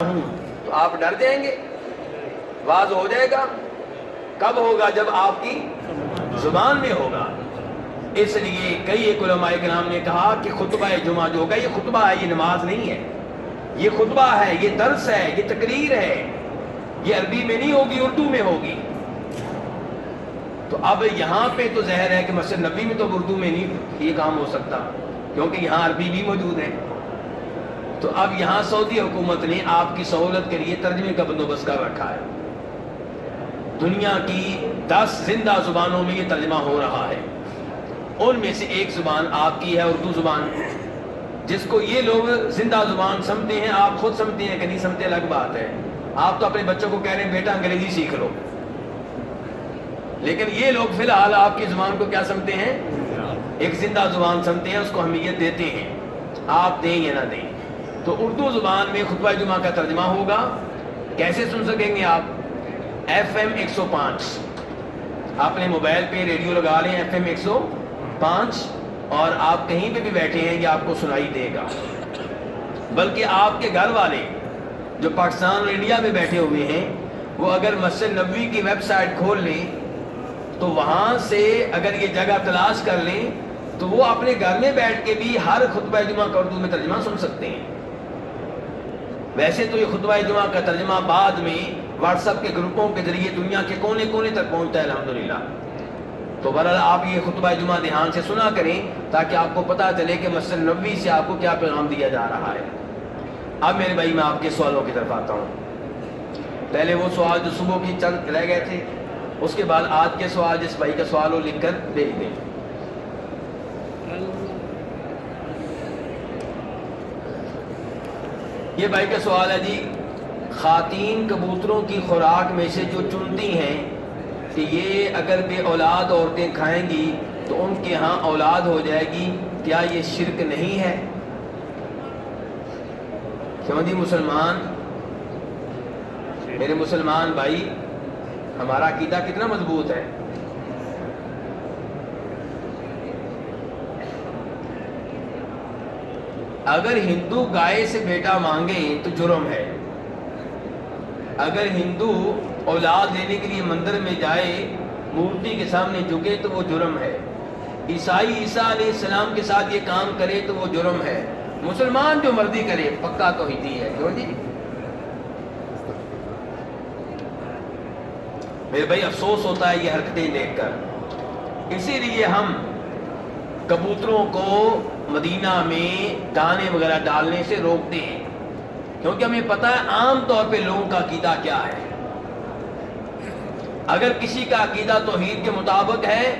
ہوں تو آپ ڈر جائیں گے؟ واضح ہو جائے گا؟ کب ہوگا؟ جب آپ کی زبان میں ہوگا۔ اس لیے کئی ایک علماء کرام نے کہا کہ خطبہ جمعہ جو ہوگا یہ خطبہ ہے، یہ نماز نہیں ہے، یہ خطبہ ہے، یہ درس ہے، یہ تقریر ہے، یہ عربی میں نہیں ہوگی، اردو میں ہوگی۔ تو اب یہاں پہ تو ظاہر ہے کہ مسجد نبوی میں تو اردو میں نہیں یہ کام ہو سکتا، کیونکہ یہاں عربی بھی موجود ہے۔ تو اب یہاں سعودی حکومت نے آپ کی سہولت کے لیے ترجمے کا بندوبست کر رکھا ہے۔ دنیا کی 10 زندہ زبانوں میں یہ ترجمہ ہو رہا ہے، ان میں سے ایک زبان آپ کی ہے اردو زبان، جس کو یہ لوگ زندہ زبان سمجھتے ہیں۔ آپ خود سمجھتے ہیں کہ نہیں سمجھتے الگ بات ہے، آپ تو اپنے بچوں کو کہہ رہے ہیں بیٹا انگریزی سیکھ لو، لیکن یہ لوگ فی الحال آپ کی زبان کو کیا سمجھتے ہیں؟ ایک زندہ زبان سمجھتے ہیں، اس کو اہمیت دیتے ہیں، آپ دیں یا نہ دیں۔ تو اردو زبان میں خطبہ جمعہ کا ترجمہ ہوگا۔ کیسے سن سکیں گے آپ؟ FM 105، آپ نے موبائل پہ ریڈیو لگا لیں FM 105، اور آپ کہیں پہ بھی بیٹھے ہیں یہ آپ کو سنائی دے گا۔ بلکہ آپ کے گھر والے جو پاکستان اور انڈیا میں بیٹھے ہوئے ہیں، وہ اگر مسجد نبوی کی ویب سائٹ کھول لیں تو وہاں سے اگر یہ جگہ تلاش کر لیں تو وہ اپنے گھر میں بیٹھ کے بھی ہر خطبہ جمعہ کا اردو میں ترجمہ سن سکتے ہیں۔ ویسے تو یہ خطبہ جمعہ کا ترجمہ بعد میں واٹس ایپ کے گروپوں کے ذریعے دنیا کے کونے کونے تک پہنچتا ہے الحمدللہ۔ تو بہرحال آپ یہ خطبہ جمعہ دھیان سے سنا کریں تاکہ آپ کو پتہ چلے کہ مسجد نبوی سے آپ کو کیا پیغام دیا جا رہا ہے۔ اب میرے بھائی میں آپ کے سوالوں کی طرف آتا ہوں۔ پہلے وہ سوال جو صبح کی چند رہ گئے تھے، اس کے بعد آج کے سوال، جس بھائی کا سوال ہو لکھ کر بھیج دیں۔ یہ بھائی کا سوال ہے جی، خواتین کبوتروں کی خوراک میں سے جو چنتی ہیں کہ یہ اگر بے اولاد عورتیں کھائیں گی تو ان کے ہاں اولاد ہو جائے گی، کیا یہ شرک نہیں ہے؟ کیوں جی مسلمان، میرے مسلمان بھائی، ہمارا عقیدہ کتنا مضبوط ہے۔ اگر ہندو گائے سے بیٹا مانگے تو جرم ہے، اگر ہندو اولاد لینے کے لیے مندر میں جائے، مورتی کے سامنے جھکے تو وہ جرم ہے، عیسائی عیسیٰ علیہ السلام کے ساتھ یہ کام کرے تو وہ جرم ہے، مسلمان جو مرضی کرے پکا توحیدی ہے۔ کیوں جی میرے بھائی، افسوس ہوتا ہے یہ حرکتیں دیکھ کر۔ اسی لیے ہم کبوتروں کو مدینہ میں دانے وغیرہ ڈالنے سے روکتے ہیں، کیونکہ ہمیں پتہ ہے عام طور پہ لوگوں کا عقیدہ کیا ہے۔ اگر کسی کا عقیدہ توحید کے مطابق ہے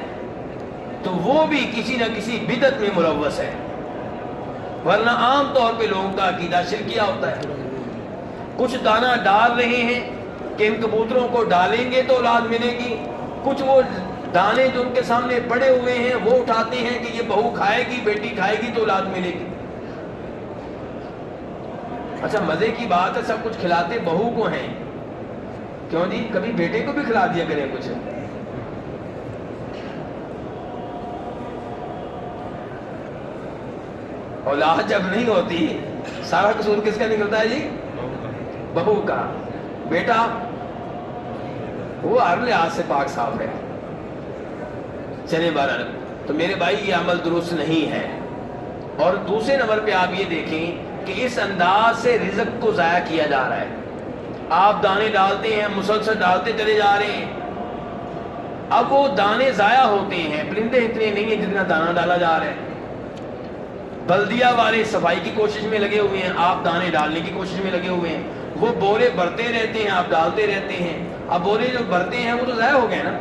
تو وہ بھی کسی نہ کسی بدعت میں ملوث ہے، ورنہ عام طور پہ لوگوں کا عقیدہ شرکیہ ہوتا ہے۔ کچھ دانہ ڈال رہے ہیں کہ ان کبوتروں کو ڈالیں گے تو اولاد ملے گی، کچھ وہ دانے جو ان کے سامنے پڑے ہوئے ہیں وہ اٹھاتے ہیں کہ یہ بہو کھائے گی، بیٹی کھائے گی تو اولاد ملے گی۔ اچھا مزے کی بات ہے، سب کچھ کھلاتے بہو کو ہیں، کیوں جی کبھی بیٹے کو بھی کھلا دیا کریں کچھ۔ اولاد جب نہیں ہوتی سارا قصور کس کا نکلتا ہے جی؟ بہو کا۔ بیٹا وہ ہر لحاظ سے پاک صاف ہے۔ چلے بہرحال، تو میرے بھائی یہ عمل درست نہیں ہے۔ اور دوسرے نمبر پہ آپ یہ دیکھیں کہ اس انداز سے رزق کو ضائع کیا جا رہا ہے۔ آپ دانے ڈالتے ہیں، مسلسل ڈالتے چلے جا رہے ہیں، اب وہ دانے ضائع ہوتے ہیں، پرندے اتنے نہیں ہیں جتنا دانہ ڈالا جا رہا ہے۔ بلدیہ والے صفائی کی کوشش میں لگے ہوئے ہیں، آپ دانے ڈالنے کی کوشش میں لگے ہوئے ہیں، وہ بورے بھرتے رہتے ہیں، آپ ڈالتے رہتے ہیں، اب بورے جو بھرتے ہیں وہ تو ضائع ہو گئے نا۔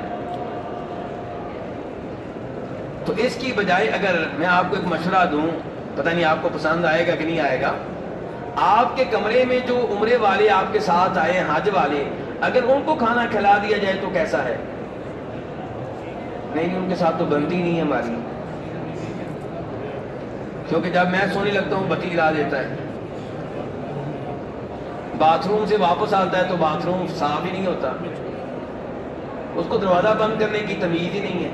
تو اس کی بجائے اگر میں آپ کو ایک مشورہ دوں، پتہ نہیں آپ کو پسند آئے گا کہ نہیں آئے گا، آپ کے کمرے میں جو عمرے والے آپ کے ساتھ آئے ہیں، حج والے، اگر ان کو کھانا کھلا دیا جائے تو کیسا ہے؟ نہیں، ان کے ساتھ تو بنتی نہیں ہے ہماری، کیونکہ جب میں سونے لگتا ہوں بتی جلا دیتا ہے، باتھ روم سے واپس آتا ہے تو باتھ روم صاف ہی نہیں ہوتا، اس کو دروازہ بند کرنے کی تمیز ہی نہیں ہے۔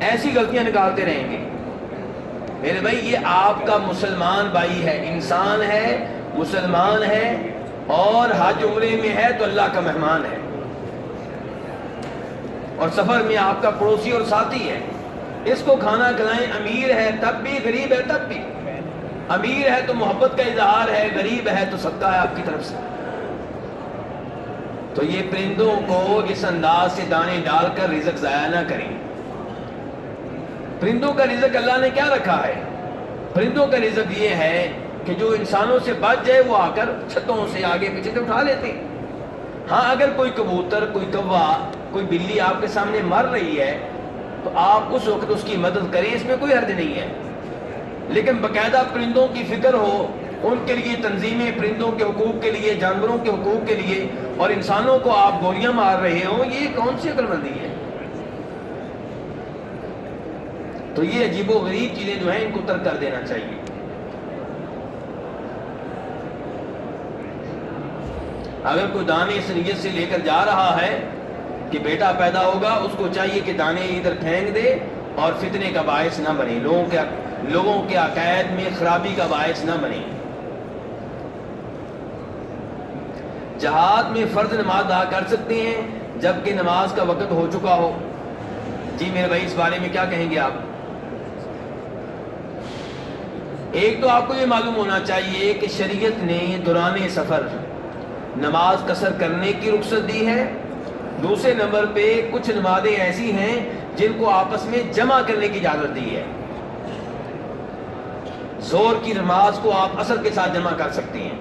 ایسی غلطیاں نکالتے رہیں گے۔ میرے بھائی یہ آپ کا مسلمان بھائی ہے، انسان ہے، مسلمان ہے اور حج عمرے میں ہے تو اللہ کا مہمان ہے، اور سفر میں آپ کا پڑوسی اور ساتھی ہے، اس کو کھانا کھلائیں۔ امیر ہے تب بھی، غریب ہے تب بھی، امیر ہے تو محبت کا اظہار ہے، غریب ہے تو صدقہ ہے آپ کی طرف سے۔ تو یہ پرندوں کو اس انداز سے دانے ڈال کر رزق ضائع نہ کریں۔ پرندوں کا رزق اللہ نے کیا رکھا ہے؟ پرندوں کا رزق یہ ہے کہ جو انسانوں سے بچ جائے وہ آ کر چھتوں سے آگے پیچھے سے اٹھا لیتے ہیں۔ ہاں اگر کوئی کبوتر، کوئی کوا، کوئی بلی آپ کے سامنے مر رہی ہے تو آپ اس وقت اس کی مدد کریں، اس میں کوئی حرج نہیں ہے، لیکن باقاعدہ پرندوں کی فکر ہو، ان کے لیے تنظیمیں، پرندوں کے حقوق کے لیے، جانوروں کے حقوق کے لیے، اور انسانوں کو آپ گولیاں مار رہے ہوں، یہ کون سی عقل مندی ہے؟ تو یہ عجیب و غریب چیزیں جو ہیں ان کو ترک کر دینا چاہیے۔ اگر کوئی دانے اس نیت سے لے کر جا رہا ہے کہ بیٹا پیدا ہوگا، اس کو چاہیے کہ دانے ادھر پھینک دے اور فتنے کا باعث نہ بنے، لوگوں کے عقائد میں خرابی کا باعث نہ بنے۔ جہاد میں فرض نماز ادا کر سکتے ہیں جبکہ نماز کا وقت ہو چکا ہو؟ جی میرے بھائی اس بارے میں کیا کہیں گے آپ؟ ایک تو آپ کو یہ معلوم ہونا چاہیے کہ شریعت نے دوران سفر نماز قصر کرنے کی رخصت دی ہے۔ دوسرے نمبر پہ کچھ نمازیں ایسی ہیں جن کو آپس میں جمع کرنے کی اجازت دی ہے۔ زور کی نماز کو آپ عصر کے ساتھ جمع کر سکتے ہیں،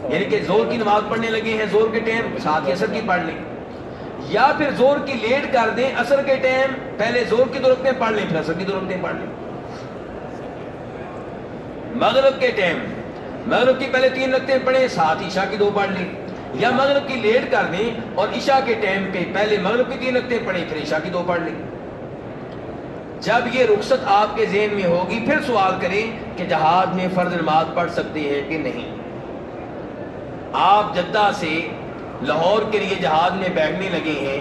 یعنی کہ زور کی نماز پڑھنے لگے ہیں زور کے ٹائم، ساتھ ہی عصر کی پڑھ لیں، یا پھر زور کی لیٹ کر دیں، عصر کے ٹائم پہلے زور کی دو رکعتیں پڑھ لیں پھر عصر کی دو رکعتیں پڑھ لیں۔ مغرب کے ٹائم مغرب کی پہلے 3 رکعتیں پڑھیں، ساتھ عشاء کی 2 پڑھ لیں، یا مغرب کی لیٹ کر دیں اور عشاء کے ٹائم پہ پہلے مغرب کی 3 رکعتیں پڑھیں پھر عشاء کی 2 پڑھ لیں۔ جب یہ رخصت آپ کے ذہن میں ہوگی پھر سوال کریں کہ جہاد میں فرض نماز پڑھ سکتے ہیں کہ نہیں۔ آپ جدہ سے لاہور کے لیے جہاد میں بیٹھنے لگے ہیں،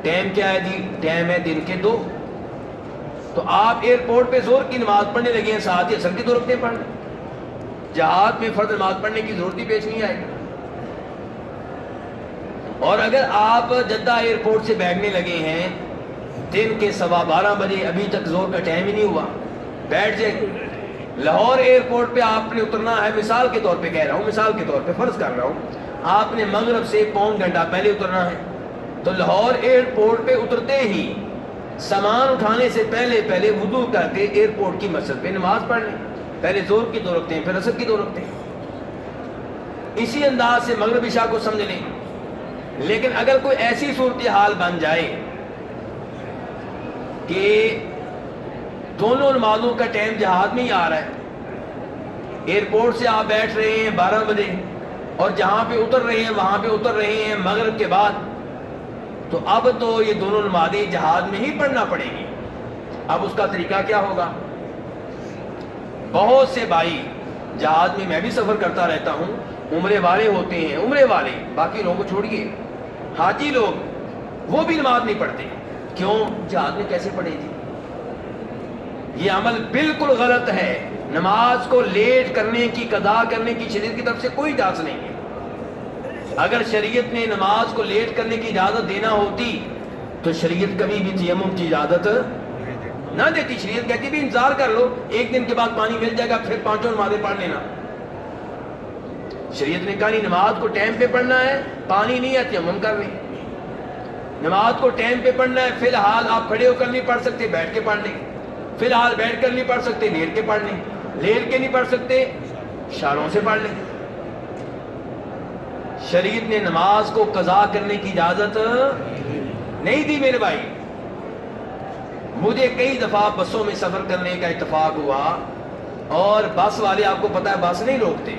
ٹائم کیا ہے جی؟ ٹائم ہے دن کے 2، تو آپ ایئرپورٹ پہ زور کی نماز پڑھنے لگے ہیں، ساتھ ہی عصر کی 2 رکعتیں پڑھ لیں۔ جہاد میں فرض نماز پڑھنے کی ضرورت ہی پیش نہیں آئے گی۔ اور اگر آپ جدہ ایئرپورٹ سے بیٹھنے لگے ہیں دن کے 12:15 بجے، ابھی تک زور کا ٹائم ہی نہیں ہوا، بیٹھ جائے، لاہور ایئرپورٹ پہ آپ نے اترنا ہے، مثال کے طور پہ کہہ رہا ہوں، مثال کے طور پہ فرض کر رہا ہوں، آپ نے مغرب سے پون گھنٹہ پہلے اترنا ہے، تو لاہور ایئرپورٹ پہ اترتے ہی سامان اٹھانے سے پہلے وضو کر کے ایئرپورٹ کی مسجد پہ نماز پڑھ لیں، پہلے زور کی 2 رکعتیں پھر عصر کی 2 رکعتیں۔ اسی انداز سے مغرب عشاء کو سمجھ لیں۔ لیکن اگر کوئی ایسی صورتحال بن جائے کہ دونوں نمازوں کا ٹائم جہاد میں ہی آ رہا ہے، ایئرپورٹ سے آپ بیٹھ رہے ہیں 12 بجے اور جہاں پہ اتر رہے ہیں وہاں پہ اتر رہے ہیں مغرب کے بعد، تو اب تو یہ دونوں نمازیں جہاد میں ہی پڑھنا پڑے گی۔ اب اس کا طریقہ کیا ہوگا؟ بہت سے بھائی جہاد میں بھی سفر کرتا رہتا ہوں، عمرے والے ہوتے ہیں، عمرے والے، باقی لوگوں کو چھوڑیے، حاجی لوگ وہ بھی نماز نہیں پڑھتے۔ کیوں؟ جہاد میں کیسے پڑھے جی؟ یہ عمل بالکل غلط ہے۔ نماز کو لیٹ کرنے کی، قضا کرنے کی شریعت کی طرف سے کوئی اجازت نہیں ہے۔ اگر شریعت نے نماز کو لیٹ کرنے کی اجازت دینا ہوتی تو شریعت کبھی بھی تیمم کی اجازت نہ دیتی۔ شریعت کہتی بھی انتظار کر لو، 1 دن کے بعد پانی مل جائے گا پھر 5 نمازیں پڑھ لینا۔ شریعت نے کہا نہیں، نماز کو ٹائم پہ پڑھنا ہے، پانی نہیں ہے تیمم کر لیں۔ نماز کو ٹائم پہ پڑھنا ہے، فی الحال آپ کھڑے ہو کر نہیں پڑھ سکتے بیٹھ کے پڑھ لیں، فی الحال بیٹھ کر نہیں پڑھ سکتے لیٹ کے پڑھ لیں، لیٹ کے نہیں پڑھ سکتے اشاروں سے پڑھ لیں۔ شریعت نے نماز کو قضا کرنے کی اجازت نہیں دی میرے بھائی۔ مجھے کئی دفعہ بسوں میں سفر کرنے کا اتفاق ہوا اور بس والے، آپ کو پتا ہے بس نہیں روکتے،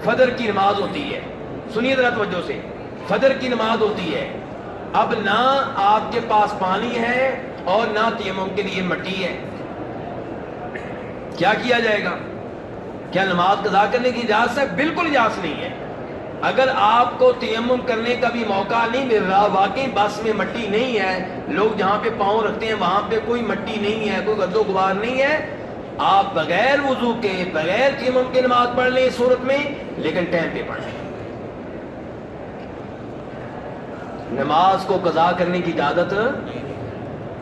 فجر کی نماز ہوتی ہے، سنیے ذرا توجہ سے، فجر کی نماز ہوتی ہے، اب نہ آپ کے پاس پانی ہے اور نہ تیمم کے لیے مٹی ہے، کیا کیا جائے گا؟ کیا نماز قضا کرنے کی اجازت ہے؟ بالکل اجازت نہیں ہے۔ اگر آپ کو تیمم کرنے کا بھی موقع نہیں مل رہا، واقعی بس میں مٹی نہیں ہے، لوگ جہاں پہ پاؤں رکھتے ہیں وہاں پہ کوئی مٹی نہیں ہے، کوئی گرد و غبار نہیں ہے، آپ بغیر وضو کے بغیر تیمم کے نماز پڑھ لیں اس صورت میں، لیکن ٹائم پہ پڑھ لیں۔ نماز کو قضا کرنے کی اجازت،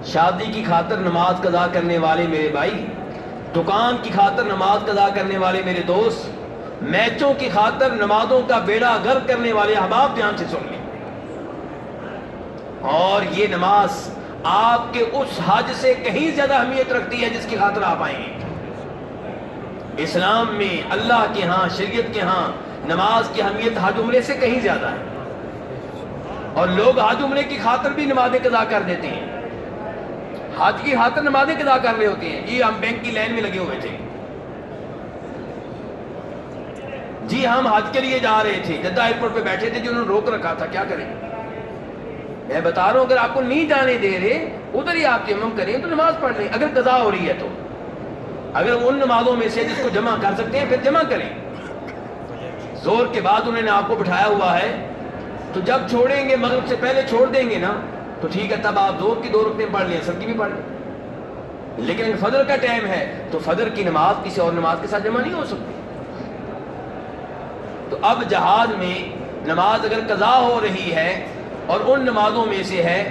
شادی کی خاطر نماز قضا کرنے والے میرے بھائی، دکان کی خاطر نماز قضا کرنے والے میرے دوست، میچوں کی خاطر نمازوں کا بیڑا غرق کرنے والے احباب دھیان سے سن لیں۔ اور یہ نماز آپ کے اس حج سے کہیں زیادہ اہمیت رکھتی ہے جس کی خاطر آپ آئیں گے۔ اسلام میں اللہ کے ہاں، شریعت کے ہاں نماز کی اہمیت حج عمرے سے کہیں زیادہ ہے، اور لوگ حج عمرے کی خاطر بھی نمازیں قضا کر دیتے ہیں، حج کی خاطر نمازیں قضا کر رہے ہوتے ہیں۔ جی ہم بینک کی لائن میں لگے ہوئے تھے، جی ہم حج کے لیے جا رہے تھے، جدہ ایئرپورٹ پہ بیٹھے تھے، جنہوں نے روک رکھا تھا، کیا کریں؟ میں بتا رہا ہوں اگر آپ کو نہیں جانے دے رہے ادھر ہی آپ تیمم کریں تو نماز پڑھ لیں، اگر قضا ہو رہی ہے تو، اگر ان نمازوں میں سے جس کو جمع کر سکتے ہیں پھر جمع کریں۔ زور کے بعد انہوں نے آپ کو بٹھایا ہوا ہے، تو جب چھوڑیں گے مغرب سے پہلے چھوڑ دیں گے نا تو ٹھیک ہے، تب آپ زور کی 2 رکعتیں پڑھ لیں، اثر کی بھی پڑھ لیں، لیکن فجر کا ٹائم ہے تو فجر کی نماز کسی اور نماز کے ساتھ جمع نہیں ہو سکتی۔ تو اب جہاز میں نماز اگر قضا ہو رہی ہے اور ان نمازوں میں سے ہے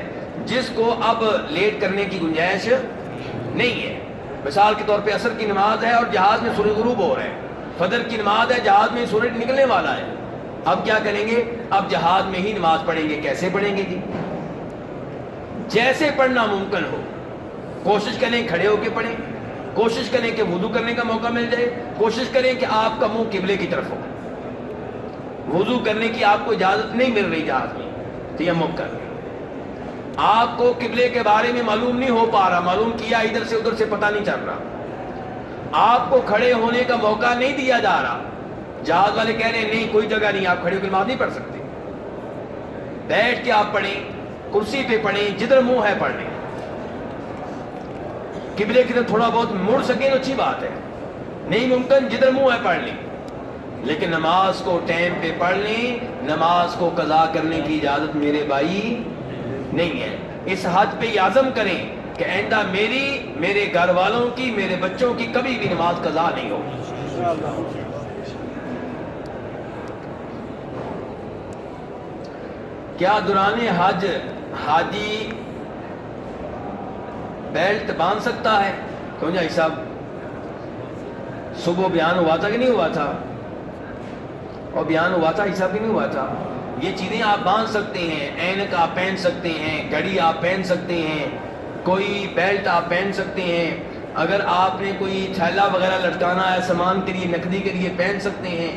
جس کو اب لیٹ کرنے کی گنجائش نہیں ہے، مثال کے طور پہ عصر کی نماز ہے اور جہاز میں سورج غروب ہو رہا ہے، فجر کی نماز ہے جہاز میں سورج نکلنے والا ہے، اب کیا کریں گے؟ اب جہاز میں ہی نماز پڑھیں گے۔ کیسے پڑھیں گے جی؟ جیسے پڑھنا ممکن ہو، کوشش کریں کھڑے ہو کے پڑھیں، کوشش کریں کہ وضو کرنے کا موقع مل جائے، کوشش کریں کہ آپ کا منہ قبلے کی طرف ہو، وضو کرنے کی آپ کو اجازت نہیں مل رہی جہاز میں، تیمم کر لیں۔ آپ کو قبلے کے بارے میں معلوم نہیں ہو پا رہا، معلوم کیا ادھر سے ادھر سے پتہ نہیں چل رہا، آپ کو کھڑے ہونے کا موقع نہیں دیا جا رہا، جہاز والے کہہ رہے ہیں نہیں کوئی جگہ نہیں، آپ کھڑے ہو کے نماز نہیں پڑھ سکتے، بیٹھ کے آپ پڑھیں، کرسی پہ پڑھیں، جدھر منہ ہے پڑھ لیں، قبلے کی طرف تھوڑا بہت مڑ سکیں تو اچھی بات ہے، نہیں ممکن جدھر منہ ہے پڑھ لیں، لیکن نماز کو ٹائم پہ پڑھ لیں، نماز کو قضا کرنے کی اجازت میرے بھائی نہیں ہے۔ اس حج پہ یہ عزم کریں کہ آئندہ میری، میرے گھر والوں کی، میرے بچوں کی کبھی بھی نماز قضا نہیں ہوگی۔ کیا دوران حج حاجی بیلٹ باندھ سکتا ہے؟ کیوں جی صاحب صبح بیان ہوا تھا کہ نہیں ہوا تھا؟ اور بیان ہوا تھا صاحب کہ نہیں ہوا تھا؟ یہ چیزیں آپ باندھ سکتے ہیں، اینک آپ پہن سکتے ہیں، گھڑی آپ پہن سکتے ہیں، کوئی بیلٹ آپ پہن سکتے ہیں، اگر آپ نے کوئی تھیلا وغیرہ لٹکانا ہے سامان کے لیے، نقدی کے لیے پہن سکتے ہیں،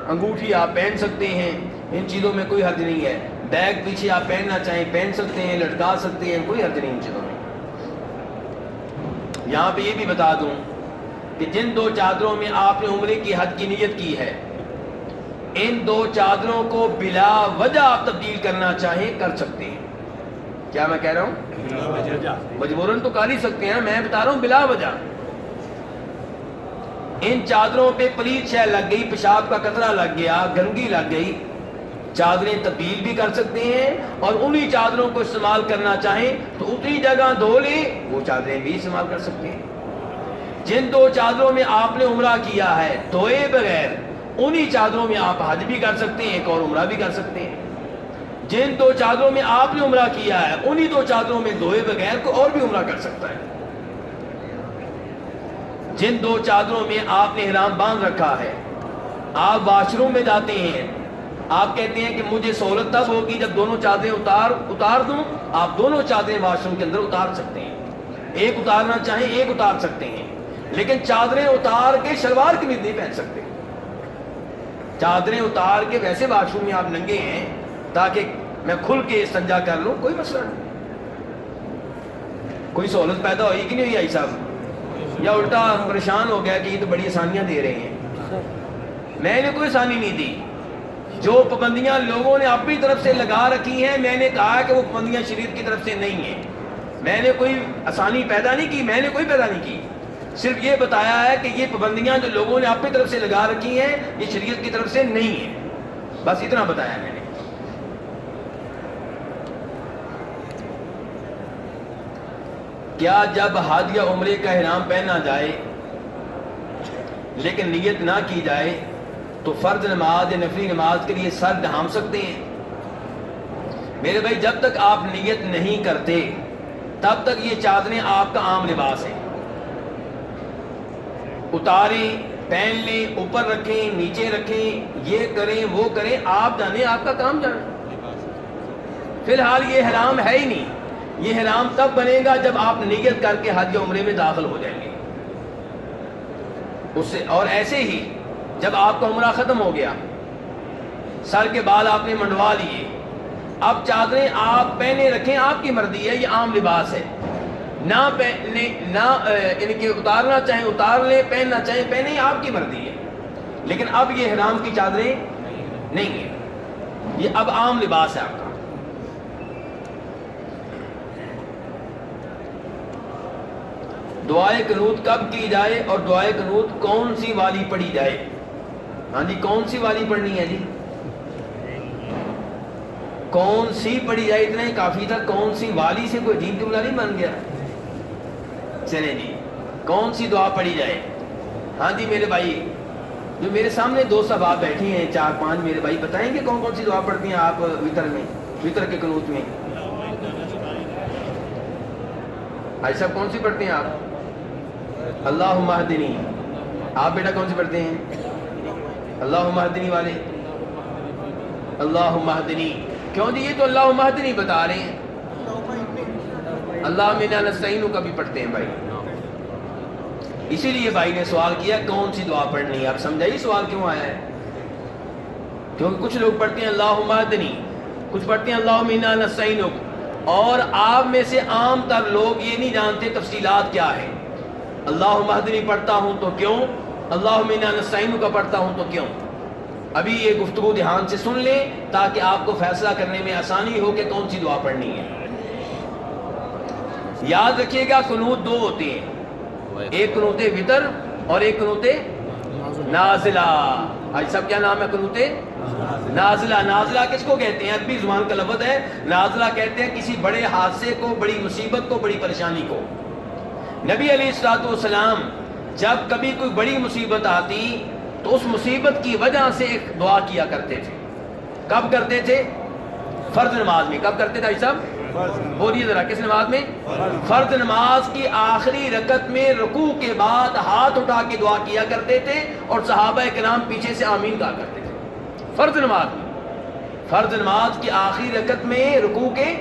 انگوٹھی آپ پہن سکتے ہیں، ان چیزوں میں کوئی حرج نہیں ہے، بیگ پیچھے آپ پہننا چاہیں پہن سکتے ہیں، لٹکا سکتے ہیں، کوئی حرج نہیں ان چیزوں میں۔ یہاں پہ یہ بھی بتا دوں کہ جن 2 چادروں میں آپ نے عمرے کی حج کی نیت کی ہے، ان 2 چادروں کو بلا وجہ آپ تبدیل کرنا چاہیں کر سکتے ہیں۔ کیا میں کہہ رہا ہوں؟ مجبوراً تو کر ہی سکتے ہیں، میں بتا رہا ہوں بلا وجہ۔ ان چادروں پہ پلیت شے لگ گئی، پیشاب کا قطرہ لگ گیا، گندگی لگ گئی، چادریں تبدیل بھی کر سکتے ہیں، اور انہی چادروں کو استعمال کرنا چاہیں تو اتنی جگہ دھو لیں، وہ چادریں بھی استعمال کر سکتے ہیں۔ جن 2 چادروں میں آپ نے عمرہ کیا ہے دھوئے بغیر، انہی چادروں میں آپ حج بھی کر سکتے ہیں، ایک اور عمرہ بھی کر سکتے ہیں۔ جن 2 چادروں میں آپ نے عمرہ کیا ہے انہی 2 چادروں میں دھوئے بغیر کوئی اور بھی عمرہ کر سکتا ہے۔ جن 2 چادروں میں آپ نے احرام باندھ رکھا ہے، آپ واش روم میں جاتے ہیں، آپ کہتے ہیں کہ مجھے سہولت تب ہوگی جب دونوں چادریں اتار دوں، آپ دونوں چادریں واش روم کے اندر اتار سکتے ہیں، ایک اتارنا چاہیں ایک اتار سکتے ہیں، لیکن چادریں اتار کے شلوار قمیض نہیں پہن سکتے۔ چادریں اتار کے ویسے واش روم میں آپ ننگے ہیں تاکہ میں کھل کے استنجا کر لوں، کوئی مسئلہ نہیں۔ کوئی سہولت پیدا ہوئی کہ نہیں ہوئی صاحب؟ یا الٹا پریشان ہو گیا کہ یہ تو بڑی آسانیاں دے رہے ہیں؟ میں نے کوئی آسانی نہیں دی، جو پابندیاں لوگوں نے اپنی طرف سے لگا رکھی ہیں، میں نے کہا کہ وہ پابندیاں شریعت کی طرف سے نہیں ہیں، میں نے کوئی آسانی پیدا نہیں کی، میں نے کوئی پیدا نہیں کی، صرف یہ بتایا ہے کہ یہ پابندیاں جو لوگوں نے اپنی طرف سے لگا رکھی ہیں یہ شریعت کی طرف سے نہیں ہیں۔ بس اتنا بتایا میں نے. کیا جب حج یا عمرے کا احرام پہنا جائے لیکن نیت نہ کی جائے تو فرض نماز یا نفلی نماز کے لیے سر ڈھانپ سکتے ہیں؟ میرے بھائی جب تک آپ نیت نہیں کرتے تب تک یہ چادریں آپ کا عام لباس ہے. اتاریں، پہن لیں، اوپر رکھیں، نیچے رکھیں، یہ کریں وہ کریں، آپ جانیں، آپ کا کام جانیں. فی الحال یہ حرام ہے ہی نہیں. یہ حرام تب بنے گا جب آپ نیت کر کے حج یا عمرے میں داخل ہو جائیں گے اس سے. اور ایسے ہی جب آپ کا عمرہ ختم ہو گیا، سر کے بال آپ نے منڈوا لیے، اب چادریں آپ پہنے رکھیں، آپ کی مرضی ہے، یہ عام لباس ہے. نہ پہنے، نہ ان کے اتارنا چاہیں اتار لیں، پہننا چاہیں پہنیں، آپ کی مرضی ہے. لیکن اب یہ حرام کی چادریں نہیں ہیں، یہ اب عام لباس ہے آپ کا. دعائے قنوت کب کی جائے اور دعائے قنوت کون سی والی پڑھی جائے؟ ہاں جی، کون سی والی پڑھنی ہے جی؟ کون سی پڑھی جائے اتنا ہی کافی تھا. کون سی والی سے کوئی عجیب جملہ نہیں بن گیا. چلیں جی، کون سی دعا پڑھی جائے؟ ہاں جی میرے بھائی، جو میرے سامنے دوست اب آپ بیٹھے ہیں 4-5 میرے بھائی، بتائیں گے کون کون سی دعا پڑھتی ہیں آپ وتر میں، وتر کے قنوت میں؟ بھائی صاحب کون سی پڑھتے ہیں آپ؟ اللہم اہدنی. آپ بیٹا کون سی پڑھتے ہیں؟ اللہم اہدنی والے. اللہم اہدنی کیوں جی؟ یہ تو اللہم اہدنی بتا رہے ہیں. اللہم انا نستعینک کا بھی پڑھتے ہیں بھائی. اسی لیے بھائی نے سوال کیا کون سی دعا پڑھنی ہے. آپ سمجھائیے سوال کیوں آیا ہے. کیونکہ کچھ لوگ پڑھتے ہیں اللہم اہدنی، کچھ پڑھتے ہیں اللہم انا نستعینک، اور آپ میں سے عام تر لوگ یہ نہیں جانتے تفصیلات کیا ہے. اللہم اہدنی پڑھتا ہوں تو کیوں، اللہم انا نستعینک کا پڑھتا ہوں تو کیوں. ابھی یہ گفتگو دھیان سے سن لیں تاکہ آپ کو فیصلہ کرنے میں آسانی ہو کہ کون سی دعا پڑھنی ہے. یاد رکھیے گا قنوت دو ہوتے ہیں، ایک قنوت وتر اور ایک قنوت نازلہ. آج سب کیا نام ہے؟ قنوت نازلہ. نازلہ کس کو کہتے ہیں؟ عربی زبان کا لفظ ہے. نازلہ کہتے ہیں کسی بڑے حادثے کو، بڑی مصیبت کو، بڑی پریشانی کو. نبی علیہ الصلوۃ والسلام جب کبھی کوئی بڑی مصیبت آتی تو اس مصیبت کی وجہ سے ایک دعا کیا کرتے تھے. کب کرتے تھے؟ فرض نماز میں. کب کرتے تھے بھائی صاحب؟ بولیے ذرا، کس نماز میں؟ فرض نماز کی آخری رکعت میں رکوع کے بعد ہاتھ اٹھا کے دعا کیا کرتے تھے اور صحابہ کرام پیچھے سے آمین کہا کرتے تھے. فرض نماز میں، فرض نماز کی آخری رکعت میں رکوع کے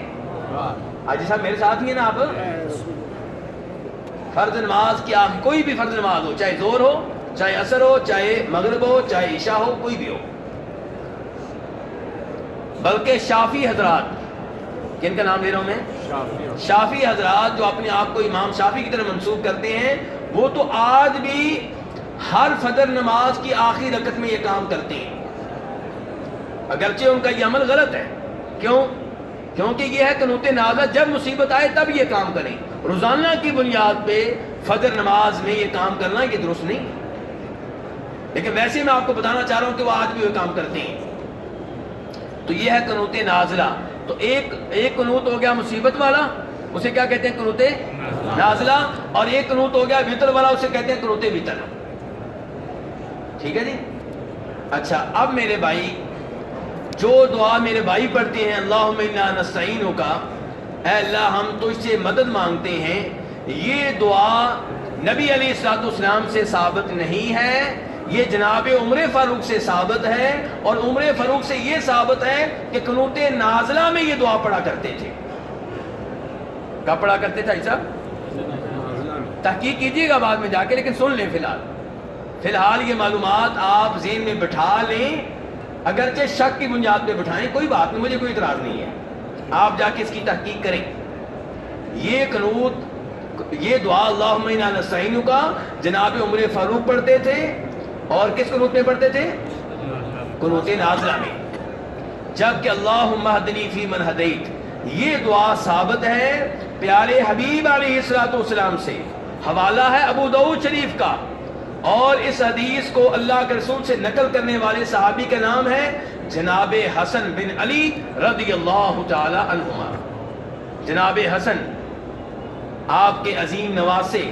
حاجی صاحب میرے ساتھ ہی ہیں نا آپ؟ فرض نماز کی آخری، کوئی بھی فرض نماز ہو، چاہے زور ہو، چاہے عصر ہو، چاہے مغرب ہو، چاہے عشاء ہو، کوئی بھی ہو. بلکہ شافعی حضرات، کن کا نام لے رہا ہوں میں؟ شافعی حضرات جو اپنے آپ کو امام شافعی کی طرف منسوب کرتے ہیں، وہ تو آج بھی ہر فجر نماز کی آخری رکعت میں یہ کام کرتے ہیں. اگرچہ ان کا یہ عمل غلط ہے. کیوں؟ کیونکہ یہ ہے قنوت نازلہ، جب مصیبت آئے تب یہ کام کریں. روزانہ کی بنیاد پہ فجر نماز میں یہ کام کرنا یہ درست نہیں. لیکن ویسے میں آپ کو بتانا چاہ رہا ہوں کہ وہ آج بھی وہ کام کرتے ہیں. تو یہ ہے قنوت نازلہ. تو ایک قنوت ہو گیا مصیبت والا، اسے کیا کہتے ہیں؟ قنوت نازلہ. اور ایک قنوت ہو گیا وتر والا، اسے کہتے ہیں قنوت وتر. ٹھیک ہے جی. اچھا، اب میرے بھائی جو دعا میرے بھائی پڑھتے ہیں اللہم انا نستعینک کا، اے اللہ ہم تجھ سے مدد مانگتے ہیں، یہ دعا نبی علیہ الصلوۃ والسلام سے ثابت نہیں ہے. یہ جناب عمر فاروق سے ثابت ہے، اور عمر فاروق سے یہ ثابت ہے کہ قنوت نازلہ میں یہ دعا پڑھا کرتے تھے. کب پڑھا کرتے تھے صاحب؟ تحقیق کیجیے گا بعد میں جا کے، لیکن سن لیں فی الحال یہ معلومات آپ ذہن میں بٹھا لیں. اگرچہ شک کی بنیاد پہ بٹھائیں، کوئی بات نہیں، مجھے کوئی اعتراض نہیں ہے. آپ جا کے اس کی تحقیق کریں. یہ قنوت، یہ دعا اللہم انا نستعینک کا جناب عمر فاروق پڑھتے تھے. اور کس قنوت میں پڑھتے تھے؟ قنوت نازلہ میں. جبکہ اللہم اہدنی فی من ہدیت، یہ دعا ثابت ہے پیارے حبیب علیہ الصلوۃ والسلام سے. حوالہ ہے ابو داؤد شریف کا، اور اس حدیث کو اللہ کے رسول سے نقل کرنے والے صحابی کا نام ہے جناب حسن بن علی رضی اللہ تعالی عنہما، جناب حسن آپ کے عظیم نواسے،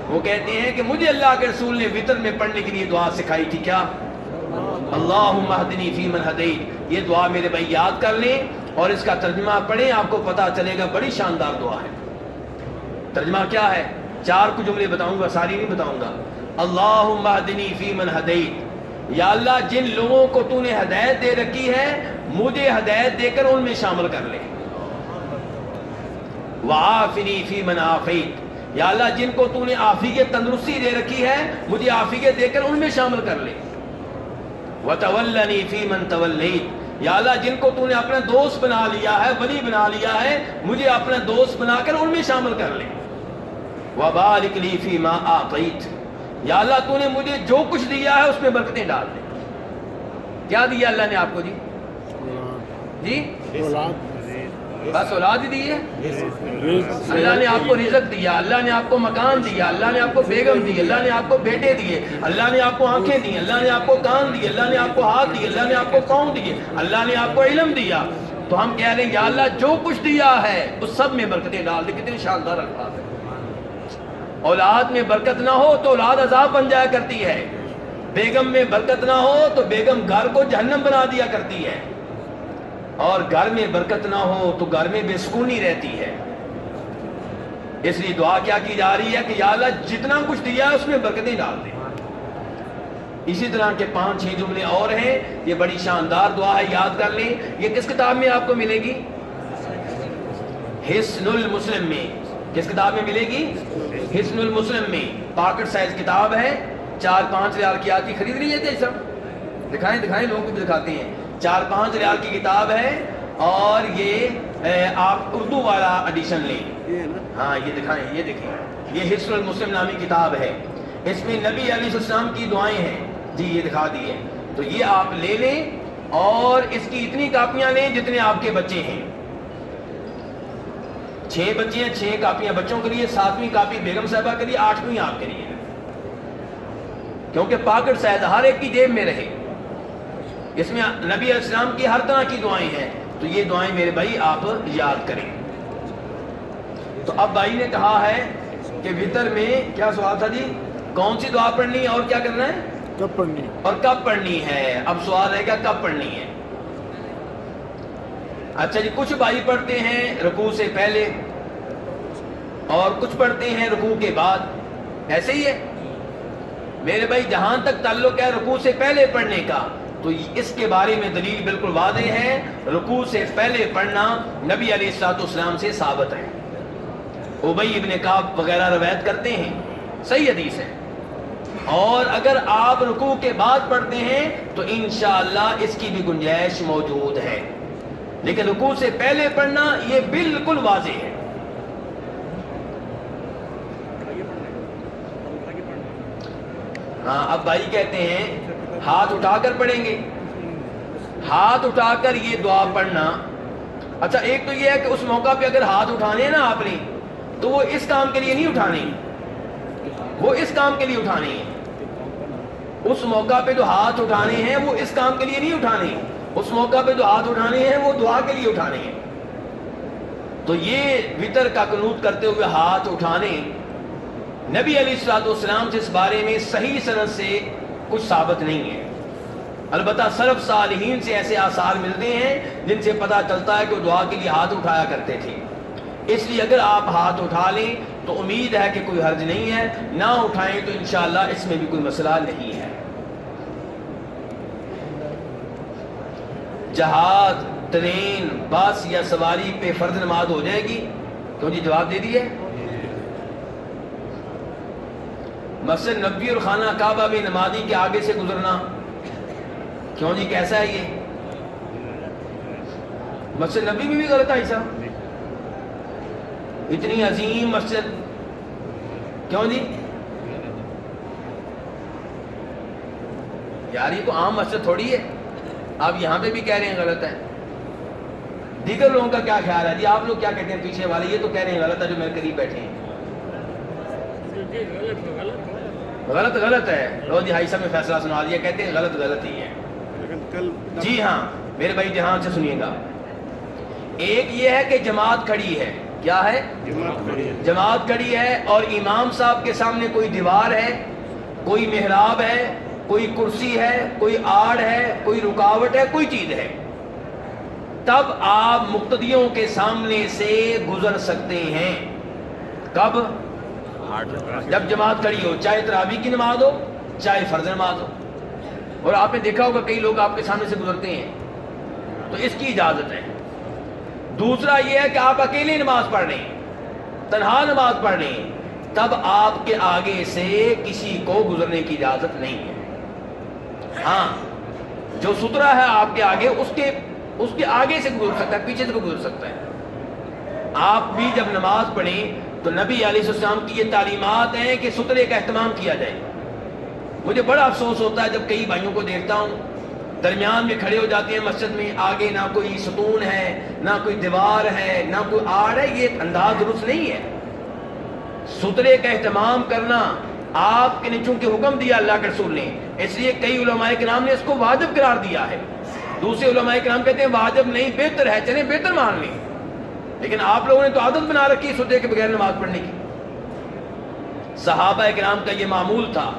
وہ کہتے ہیں کہ مجھے اللہ کے رسول نے وطر میں پڑھنے کے لیے دعا سکھائی تھی، کیا؟ اللہم اہدنی فی من ہدیت۔ یہ دعا میرے بھائی یاد کر لیں اور اس کا ترجمہ پڑھیں، آپ کو پتہ چلے گا، بڑی شاندار دعا ہے۔ ترجمہ کیا ہے؟ 4 کو جملے بتاؤں گا، ساری نہیں بتاؤں گا۔ اللہم اہدنی فی من ہدیت، یا اللہ جن لوگوں کو تو نے ہدایت دے رکھی ہے مجھے ہدایت دے کر ان میں شامل کر لے۔ وعافنی فی من عافیت، یا اللہ جن کو تو نے عافیت تندرستی دے رکھی ہے مجھے عافیت دے کر ان میں شامل کر لے۔ وتولنی فی من تولیت، یا اللہ جن کو تو نے اپنا دوست بنا لیا ہے، ولی بنا لیا ہے، مجھے اپنا دوست بنا کر ان میں شامل کر لے۔ وبارک لی فی ما اعطیت، یا اللہ تو نے مجھے جو کچھ دیا ہے اس میں برکتیں ڈال دے۔ کیا دیا اللہ نے آپ کو؟ جی بس اولاد ہی دی ہے؟ اللہ نے آپ کو رزق دیا، اللہ نے آپ کو مکان دیا، اللہ نے آپ کو بیگم دی، اللہ نے آپ کو بیٹے دیے، اللہ نے آپ کو آنکھیں دی، اللہ نے آپ کو کان دیے، اللہ نے آپ کو ہاتھ دیے، اللہ نے آپ کو پاؤں دیے، اللہ نے آپ کو علم دیا۔ تو ہم کہہ رہے ہیں یا اللہ جو کچھ دیا ہے اس سب میں برکتیں ڈال دے۔ کتنی شاندار الفاظ ہے۔ اولاد میں برکت نہ ہو تو اولاد عذاب بن جایا کرتی ہے، بیگم میں برکت نہ ہو تو بیگم گھر کو جہنم بنا دیا کرتی ہے، اور گھر میں برکت نہ ہو تو گھر میں بے سکونی رہتی ہے۔ اس لیے دعا کیا کی جا رہی ہے کہ یا اللہ جتنا کچھ دیا ہے اس میں برکتیں ڈال دیں۔ اسی طرح کے 5-6 جملے اور ہیں، یہ بڑی شاندار دعا ہے، یاد کر لیں۔ یہ کس کتاب میں آپ کو ملے گی؟ حصن المسلم میں۔ کس کتاب میں ملے گی؟ حصن المسلم میں۔ پاکٹ سائز کتاب ہے، 4-5 ریال کی آتی، خرید لیجیے سب، دکھائیں لوگوں کو بھی دکھاتے ہیں۔ 4-5 ریال کی کتاب ہے، اور یہ آپ اردو والا ایڈیشن لیں۔ ہاں یہ دکھائیں، یہ دیکھیں، یہ حصن المسلم نامی کتاب ہے، اس میں نبی علیہ السلام کی دعائیں ہیں۔ جی یہ دکھا دی ہے، تو یہ آپ لے لیں اور اس کی اتنی کاپیاں لیں جتنے آپ کے بچے ہیں۔ 6 بچے ہیں، 6 کاپیاں بچوں کے لیے، 7ویں کاپی بیگم صاحبہ کے لیے، 8ویں آپ کے لیے، کیونکہ پاکٹ سائز ہر ایک کی جیب میں رہے۔ اس میں نبی علیہ السلام کی ہر طرح کی دعائیں ہیں، تو یہ دعائیں میرے بھائی آپ یاد کریں۔ تو اب بھائی نے کہا ہے کہ وطر میں کیا سوال تھا جی؟ کون سی دعا پڑھنی ہے اور کیا کرنا ہے؟ کب پڑھنی اور کب پڑھنی ہے۔ اب سوال ہے کیا کب پڑھنی ہے؟ اچھا جی، کچھ بھائی پڑھتے ہیں رکوع سے پہلے اور کچھ پڑھتے ہیں رکوع کے بعد، ایسے ہی ہے میرے بھائی۔ جہاں تک تعلق ہے رکوع سے پہلے پڑھنے کا، تو اس کے بارے میں دلیل بالکل واضح ہے، رکوع سے پہلے پڑھنا نبی علیہ الصلوۃ والسلام سے ثابت ہے۔ ابی ابن کعب وغیرہ روایت کرتے ہیں، صحیح حدیث ہے۔ اور اگر آپ رکوع کے بعد پڑھتے ہیں تو انشاءاللہ اس کی بھی گنجائش موجود ہے، لیکن رکوع سے پہلے پڑھنا یہ بالکل واضح ہے۔ ہاں اب بھائی کہتے ہیں ہاتھ اٹھا کر پڑھیں گے، ہاتھ اٹھا کر یہ دعا پڑھنا۔ اچھا ایک تو یہ ہے کہ اس موقع پہ اگر ہاتھ اٹھانے ہیں نا آپ نے، تو وہ اس کام کے لیے نہیں اٹھانے، وہ اس کام کے لیے اٹھانے ہیں۔ اس موقع پہ جو ہاتھ اٹھانے ہیں وہ اس کام کے لیے نہیں اٹھانے، اس موقع پہ جو ہاتھ اٹھانے ہیں وہ دعا کے لیے اٹھانے ہیں۔ تو یہ وطر کا قنوت کرتے ہوئے ہاتھ اٹھانے، نبی علیہ الصلوۃ والسلام سے اس بارے میں صحیح سند سے کچھ ثابت نہیں ہے۔ البتہ سلف صالحین سے ایسے آثار ملتے ہیں جن سے پتہ چلتا ہے کہ وہ دعا کے لیے ہاتھ اٹھایا کرتے تھے۔ اس لیے اگر آپ ہاتھ اٹھا لیں تو امید ہے کہ کوئی حرج نہیں ہے، نہ اٹھائیں تو انشاءاللہ اس میں بھی کوئی مسئلہ نہیں ہے۔ جہاز، ٹرین، بس یا سواری پہ فرض نماز ہو جائے گی؟ کیوں جی جواب دے دیے۔ مسجد نبوی اور خانہ کعبہ میں نمازی کے آگے سے گزرنا، کیوں جی کیسا ہے یہ؟ مسجد نبی میں بھی غلط ہے ایسا؟ اتنی عظیم مسجد، کیوں جی؟ یار یہ تو عام مسجد تھوڑی ہے، آپ یہاں پہ بھی کہہ رہے ہیں غلط ہے۔ دیگر لوگوں کا کیا خیال ہے جی؟ آپ لوگ کیا کہتے ہیں پیچھے والے؟ یہ تو کہہ رہے ہیں غلط ہے جو میرے قریب بیٹھے ہیں۔ غلط ہے، لو جی بھائی صاحب نے فیصلہ سنا دیا، کہتے ہیں غلط ہی ہے۔ جی ہاں، میرے بھائی دھیان سے سنیے گا. ایک یہ ہے کہ جماعت کھڑی ہے. کیا ہے؟ جماعت کھڑی ہے اور امام صاحب کے سامنے کوئی دیوار ہے, کوئی محراب ہے, کوئی کرسی ہے, کوئی آڑ ہے, کوئی رکاوٹ ہے, کوئی چیز ہے, تب آپ مقتدیوں کے سامنے سے گزر سکتے ہیں. کب؟ جب جماعت کھڑی ہو, چاہے تراویح کی نماز ہو چاہے فرض نماز ہو. اور آپ نے دیکھا ہوگا کئی لوگ آپ کے سامنے سے گزرتے ہیں, تو اس کی اجازت ہے. دوسرا یہ ہے کہ آپ اکیلے نماز پڑھ رہے ہیں, تنہا نماز پڑھ رہے ہیں, تب آپ کے آگے سے کسی کو گزرنے کی اجازت نہیں ہے. ہاں, جو سترا ہے آپ کے آگے, اس کے آگے سے گزر سکتا ہے, پیچھے سے گزر سکتا ہے. آپ بھی جب نماز پڑھیں تو نبی علیہ السلام کی یہ تعلیمات ہیں کہ سترے کا اہتمام کیا جائے. مجھے بڑا افسوس ہوتا ہے جب کئی بھائیوں کو دیکھتا ہوں درمیان میں کھڑے ہو جاتے ہیں مسجد میں, آگے نہ کوئی ستون ہے, نہ کوئی دیوار ہے, نہ کوئی آڑ ہے. یہ انداز درست نہیں ہے. سترے کا اہتمام کرنا آپ کے نے چونکہ حکم دیا اللہ کے رسول نے, اس لیے کئی علماء کرام نے اس کو واجب قرار دیا ہے. دوسرے علماء کرام کہتے ہیں واجب نہیں, بہتر ہے, چلیں بہتر مان لیں. لیکن آپ لوگوں نے تو عادت بنا رکھی سترے کے بغیر نماز پڑھنے کی. صحابہ کرام کا یہ معمول تھا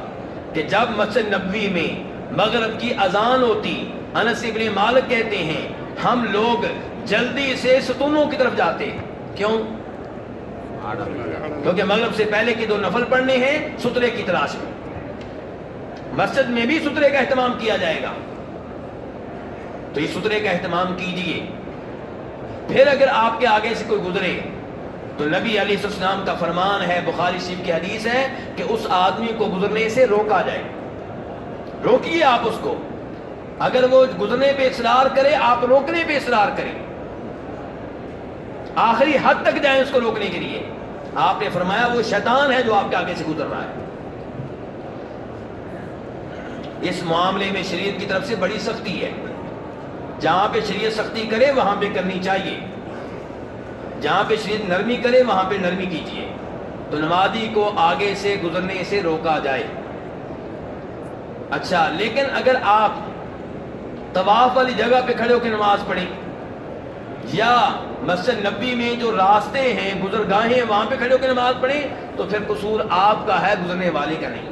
کہ جب مسجد نبوی میں مغرب کی اذان ہوتی, انس ابن مالک کہتے ہیں ہم لوگ جلدی سے ستونوں کی طرف جاتے. کیوں؟ کیونکہ مغرب سے پہلے کی 2 نفل پڑھنے ہیں سترے کی تلاش میں. مسجد میں بھی سترے کا اہتمام کیا جائے گا, تو یہ سترے کا اہتمام کیجئے. پھر اگر آپ کے آگے سے کوئی گزرے تو نبی علیہ السلام کا فرمان ہے, بخاری شریف کی حدیث ہے کہ اس آدمی کو گزرنے سے روکا جائے. روکیے آپ اس کو. اگر وہ گزرنے پہ اصرار کرے آپ روکنے پہ اصرار کریں, آخری حد تک جائیں اس کو روکنے کے لیے. آپ نے فرمایا وہ شیطان ہے جو آپ کے آگے سے گزر رہا ہے. اس معاملے میں شریعت کی طرف سے بڑی سختی ہے. جہاں پہ شریعت سختی کرے وہاں پہ کرنی چاہیے, جہاں پہ شریعت نرمی کرے وہاں پہ نرمی کیجیے. تو نمازی کو آگے سے گزرنے سے روکا جائے. اچھا, لیکن اگر آپ طواف والی جگہ پہ کھڑے ہو کے نماز پڑھیں یا مسجد نبی میں جو راستے ہیں گزرگاہیں ہیں وہاں پہ کھڑے ہو کے نماز پڑھیں تو پھر قصور آپ کا ہے, گزرنے والے کا نہیں.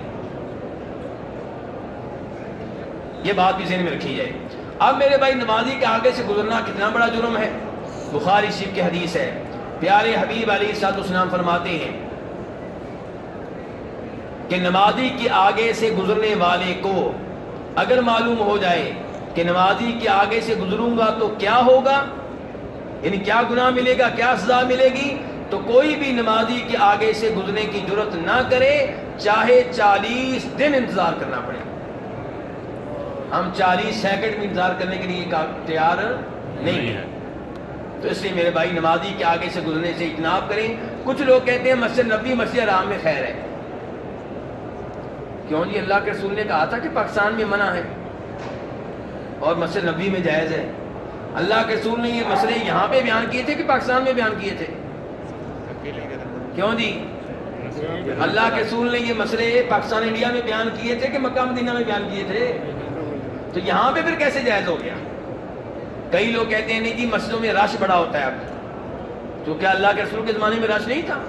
یہ بات بھی ذہن میں رکھی جائے. اب میرے بھائی نمازی کے آگے سے گزرنا کتنا بڑا جرم ہے. بخاری شریف کی حدیث ہے, پیارے حبیب علیہ السلام فرماتے ہیں کہ نمازی کے آگے سے گزرنے والے کو اگر معلوم ہو جائے کہ نمازی کے آگے سے گزروں گا تو کیا ہوگا, یعنی کیا گناہ ملے گا, کیا سزا ملے گی, تو کوئی بھی نمازی کے آگے سے گزرنے کی جرت نہ کرے, چاہے 40 دن انتظار کرنا پڑے. ہم 40 سیکنڈ میں انتظار کرنے کے لیے تیار نہیں ہیں. تو اس لیے میرے بھائی نمازی کے آگے سے گزرنے سے اجتناب کریں. کچھ لوگ کہتے ہیں مسجد نبوی مسجد حرام میں خیر ہے. کیوں جی؟ اللہ کے رسول نے کہا تھا کہ پاکستان میں منع ہے اور مسجد نبوی میں جائز ہے. اللہ کے رسول نے یہ مسئلے یہاں پہ بیان کیے تھے کہ پاکستان میں بیان کیے تھے؟ کیوں جی؟ اللہ کے رسول نے یہ مسئلے پاکستان انڈیا میں بیان کیے تھے کہ مکہ مدینہ میں بیان کیے تھے؟ تو یہاں پہ پھر کیسے جائز ہو گیا؟ کئی لوگ کہتے ہیں نہیں جی مسجدوں میں رش بڑا ہوتا ہے اب, تو کیا اللہ کے رسول کے زمانے میں رش نہیں تھا؟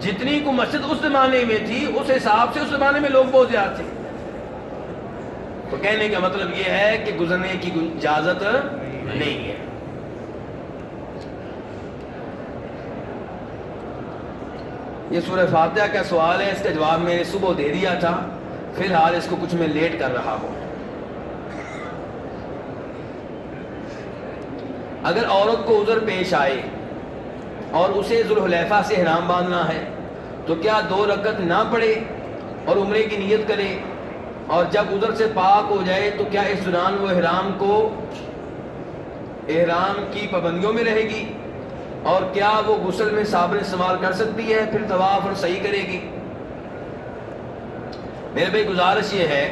جتنی کو مسجد اس زمانے میں تھی اس حساب سے اس زمانے میں لوگ بہت زیادہ تھے. تو کہنے کا مطلب یہ ہے کہ گزرنے کی اجازت نہیں ہے. یہ سورہ فاتحہ کا سوال ہے, اس کا جواب میں نے صبح دے دیا تھا, فی الحال اس کو کچھ میں لیٹ کر رہا ہوں. اگر عورت کو عذر پیش آئے اور اسے ذوالحلیفہ سے احرام باندھنا ہے تو کیا 2 رکعت نہ پڑھے اور عمرے کی نیت کرے, اور جب عذر سے پاک ہو جائے تو کیا اس دوران وہ احرام کی پابندیوں میں رہے گی, اور کیا وہ غسل میں صابن استعمال کر سکتی ہے, پھر طواف اور سعی کرے گی؟ میرے بھائی گزارش یہ ہے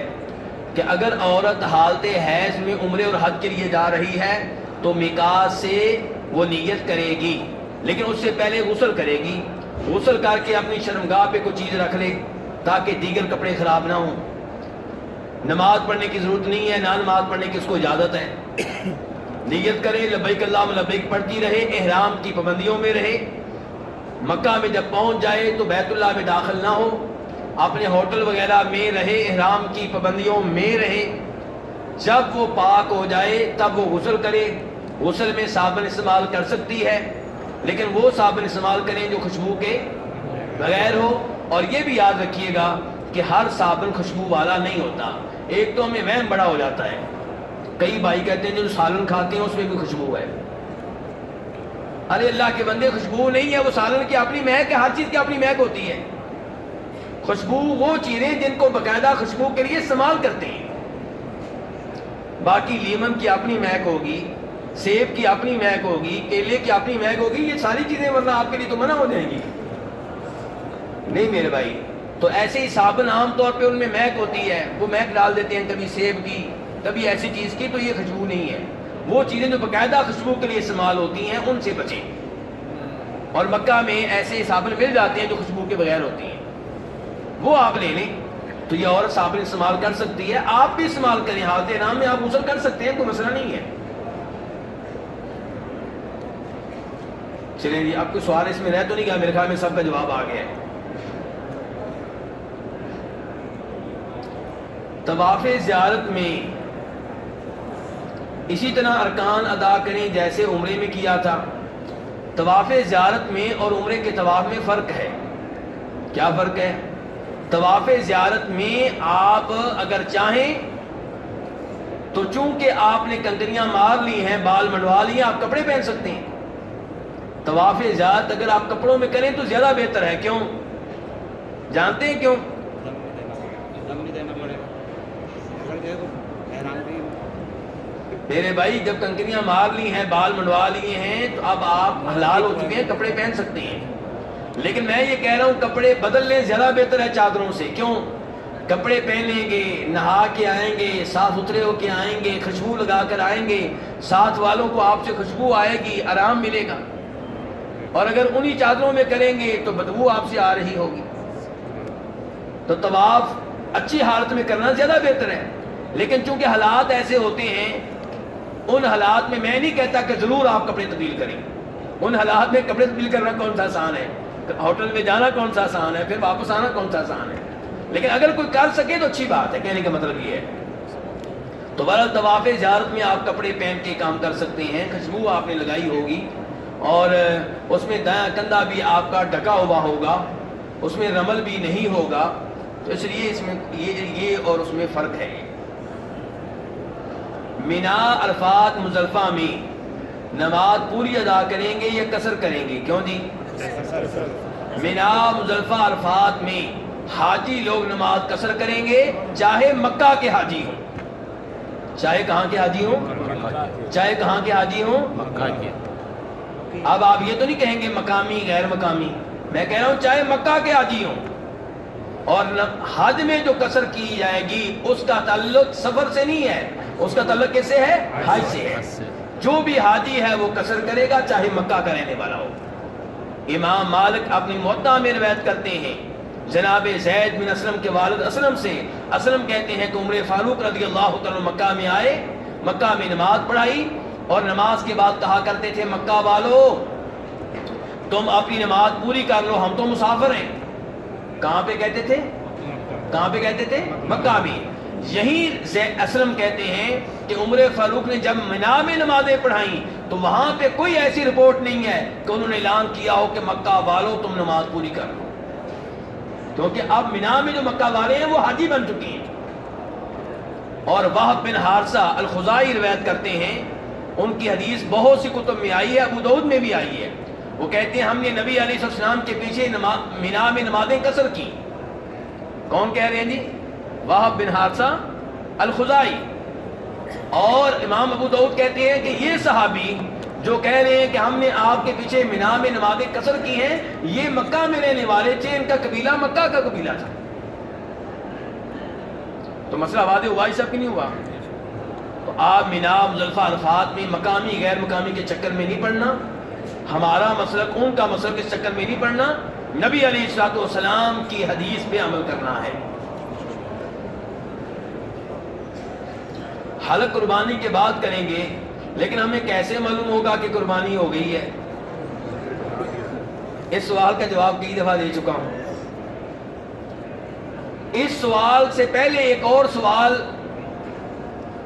کہ اگر عورت حالت حیض میں عمرے اور حج کے لیے جا رہی ہے تو میقات سے وہ نیت کرے گی, لیکن اس سے پہلے غسل کرے گی. غسل کر کے اپنی شرمگاہ پہ کوئی چیز رکھ لے تاکہ دیگر کپڑے خراب نہ ہوں. نماز پڑھنے کی ضرورت نہیں ہے، نہ نماز پڑھنے کی اس کو اجازت ہے، نیت کرے لبیک اللہم لبیک پڑھتی رہے، احرام کی پابندیوں میں رہے، مکہ میں جب پہنچ جائے تو بیت اللہ میں داخل نہ ہو، اپنے ہوٹل وغیرہ میں رہے، احرام کی پابندیوں میں رہے، جب وہ پاک ہو جائے تب وہ غسل کرے، غسل میں صابن استعمال کر سکتی ہے لیکن وہ صابن استعمال کریں جو خوشبو کے بغیر ہو، اور یہ بھی یاد رکھیے گا کہ ہر صابن خوشبو والا نہیں ہوتا، ایک تو ہمیں وہم بڑا ہو جاتا ہے، کئی بھائی کہتے ہیں جو سالن کھاتے ہیں اس میں بھی خوشبو ہے، ارے اللہ کے بندے خوشبو نہیں ہے، وہ سالن کی اپنی مہک ہے، ہر چیز کی اپنی مہک ہوتی ہے، خوشبو وہ چیزیں جن کو باقاعدہ خوشبو کے لیے استعمال کرتے ہیں، باقی لیمن کی اپنی مہک ہوگی، سیب کی اپنی مہک ہوگی، کیلے کی اپنی مہک ہوگی، یہ ساری چیزیں ورنہ آپ کے لیے تو منع ہو جائیں گی، نہیں میرے بھائی۔ تو ایسے ہی صابن عام طور پہ ان میں مہک ہوتی ہے، وہ مہک ڈال دیتے ہیں کبھی سیب کی کبھی ایسی چیز کی، تو یہ خوشبو نہیں ہے، وہ چیزیں جو باقاعدہ خوشبو کے لیے استعمال ہوتی ہیں ان سے بچیں، اور مکہ میں ایسے صابن مل جاتے ہیں جو خوشبو کے بغیر ہوتی ہیں، وہ آپ لے لیں، تو یہ عورت صابن استعمال کر سکتی ہے، آپ بھی استعمال کریں، حالت احرام میں آپ غسل کر سکتے ہیں، کوئی مسئلہ نہیں ہے۔ چلیں جی، اب کوئی سوال اس میں رہ تو نہیں گیا، میرے خیال میں سب کا جواب آ گیا ہے۔ طواف زیارت میں اسی طرح ارکان ادا کریں جیسے عمرے میں کیا تھا، طواف زیارت میں اور عمرے کے طواف میں فرق ہے، کیا فرق ہے؟ طواف زیارت میں آپ اگر چاہیں تو چونکہ آپ نے کنکریاں مار لی ہیں، بال منڈوا لیے، آپ کپڑے پہن سکتے ہیں، طواف زیارت اگر آپ کپڑوں میں کریں تو زیادہ بہتر ہے، کیوں جانتے ہیں کیوں؟ میرے بھائی جب کنکریاں مار لی ہیں، بال منڈوا لیے ہیں، تو اب آپ حلال ہو چکے ہیں، کپڑے پہن سکتے ہیں، لیکن میں یہ کہہ رہا ہوں کپڑے بدل لیں، زیادہ بہتر ہے چادروں سے، کیوں؟ کپڑے پہن لیں گے، نہا کے آئیں گے، صاف ستھرے ہو کے آئیں گے، خوشبو لگا کر آئیں گے، ساتھ والوں کو آپ سے خوشبو آئے گی، آرام ملے گا، اور اگر انہی چادروں میں کریں گے تو بدبو آپ سے آ رہی ہوگی، تو طواف اچھی حالت میں کرنا زیادہ بہتر ہے، لیکن چونکہ حالات ایسے ہوتے ہیں، ان حالات میں میں نہیں کہتا کہ ضرور آپ کپڑے تبدیل کریں، ان حالات میں کپڑے تبدیل کرنا کون سا آسان ہے، ہوٹل میں جانا کون سا آسان ہے، پھر واپس آنا کون سا آسان ہے، لیکن اگر کوئی کر سکے تو اچھی بات ہے، کہنے کا مطلب یہ ہے۔ تو بہرحال طواف زیارت میں آپ کپڑے پہن کے کام کر سکتے ہیں، خوشبو آپ نے لگائی ہوگی، اور اس میں دایاں کندھا بھی آپ کا ڈھکا ہوا ہوگا، اس میں رمل بھی نہیں ہوگا، تو اس لیے اس میں یہ اور اس میں فرق ہے۔ مینا، عرفات، مزدلفہ میں نماز پوری ادا کریں گے یا قصر کریں گے؟ کیوں جی؟ مینا، مزدلفہ، عرفات میں حاجی لوگ نماز قصر کریں گے، چاہے مکہ کے حاجی ہوں، چاہے کہاں کے حاجی ہوں، چاہے کہاں کے حاجی ہوں، مکہ کے۔ اب آپ یہ تو نہیں کہیں گے مقامی غیر مقامی، میں کہہ رہا ہوں چاہے مکہ کے حاجی ہوں، اور حج میں جو قصر کی جائے گی اس کا تعلق سفر سے نہیں ہے، اس کا تعلق کس سے ہے؟ حج سے ہے، جو بھی حاجی ہے وہ قصر کرے گا چاہے مکہ کا رہنے والا ہو۔ امام مالک اپنی موطا میں روایت کرتے ہیں جناب زید بن اسلم کے والد اسلم سے، اسلم کہتے ہیں کہ عمر فاروق رضی اللہ تعالیٰ مکہ میں آئے، مکہ میں نماز پڑھائی، اور نماز کے بعد کہا کرتے تھے مکہ والو تم اپنی نماز پوری کر لو، ہم تو مسافر ہیں۔ کہاں پہ کہتے تھے؟ کہاں پہ کہتے تھے؟ مکہ میں۔ یہی اسلم کہتے ہیں کہ عمر فاروق نے جب منا میں نمازیں پڑھائیں تو وہاں پہ کوئی ایسی رپورٹ نہیں ہے کہ انہوں نے اعلان کیا ہو کہ مکہ والو تم نماز پوری کر لو، کیونکہ اب منا میں جو مکہ والے ہیں وہ حاجی بن چکے ہیں۔ اور وہب بن حارثہ الخزاعی روایت کرتے ہیں، ان کی حدیث بہت سی کتب میں آئی ہے، ابو داؤد میں بھی آئی ہے، وہ کہتے ہیں ہم نے نبی علیہ السلام کے پیچھے منا میں نمازیں قصر کی۔ کون کہہ رہے ہیں جی؟ وہب بن حارثہ الخزاعی۔ اور امام ابو داؤد کہتے ہیں کہ یہ صحابی جو کہہ رہے ہیں کہ ہم نے آپ کے پیچھے منا میں نمازیں قصر کی ہیں، یہ مکہ میں رہنے والے تھے، ان کا قبیلہ مکہ کا قبیلہ تھا۔ تو مسئلہ واضح ہوا ہی سب کی نہیں ہوا؟ تو آپ منا، مزدلفہ، عرفات میں مقامی غیر مقامی کے چکر میں نہیں پڑنا، ہمارا مسلک ان کا مسلک اس چکر میں نہیں پڑنا، نبی علیہ الصلوۃ والسلام کی حدیث پہ عمل کرنا ہے۔ حلق قربانی کے بعد کریں گے، لیکن ہمیں کیسے معلوم ہوگا کہ قربانی ہو گئی ہے؟ اس سوال کا جواب کئی دفعہ دے چکا ہوں۔ اس سوال سے پہلے ایک اور سوال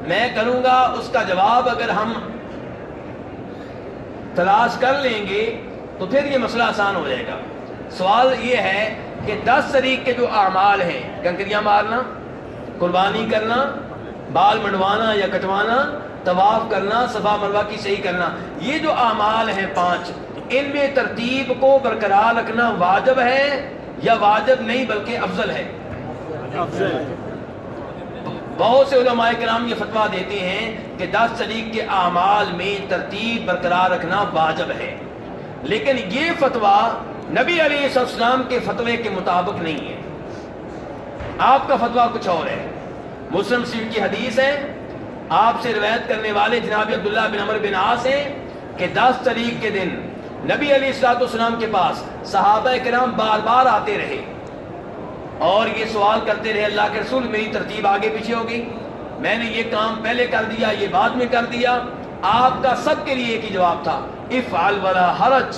میں کروں گا، اس کا جواب اگر ہم تلاش کر لیں گے تو پھر یہ مسئلہ آسان ہو جائے گا۔ سوال یہ ہے کہ 10 طریق کے جو اعمال ہیں، کنکریاں مارنا، قربانی کرنا، بال منڈوانا یا کٹوانا، طواف کرنا، صفا مروہ کی صحیح کرنا، یہ جو اعمال ہیں 5، ان میں ترتیب کو برقرار رکھنا واجب ہے یا واجب نہیں بلکہ افضل ہے؟ بہت سے علماء کرام یہ فتویٰ دیتے ہیں کہ 10 طریق کے اعمال میں ترتیب برقرار رکھنا واجب ہے، لیکن یہ فتویٰ نبی علیہ السلام کے فتوے کے مطابق نہیں ہے۔ آپ کا فتویٰ کچھ اور ہے۔ مسلم شریف کی حدیث ہے، آپ سے روایت کرنے والے جناب عبداللہ بن عمرو بن عاص ہیں کہ 10 طریق کے دن نبی علیہ السلام کے پاس صحابہ کرام بار بار آتے رہے اور یہ سوال کرتے رہے، اللہ کے رسول میری ترتیب آگے پیچھے ہو گئی، میں نے یہ کام پہلے کر دیا، یہ بعد میں کر دیا۔ آپ کا سب کے لیے ایک ہی جواب تھا، افعل ولا حرج،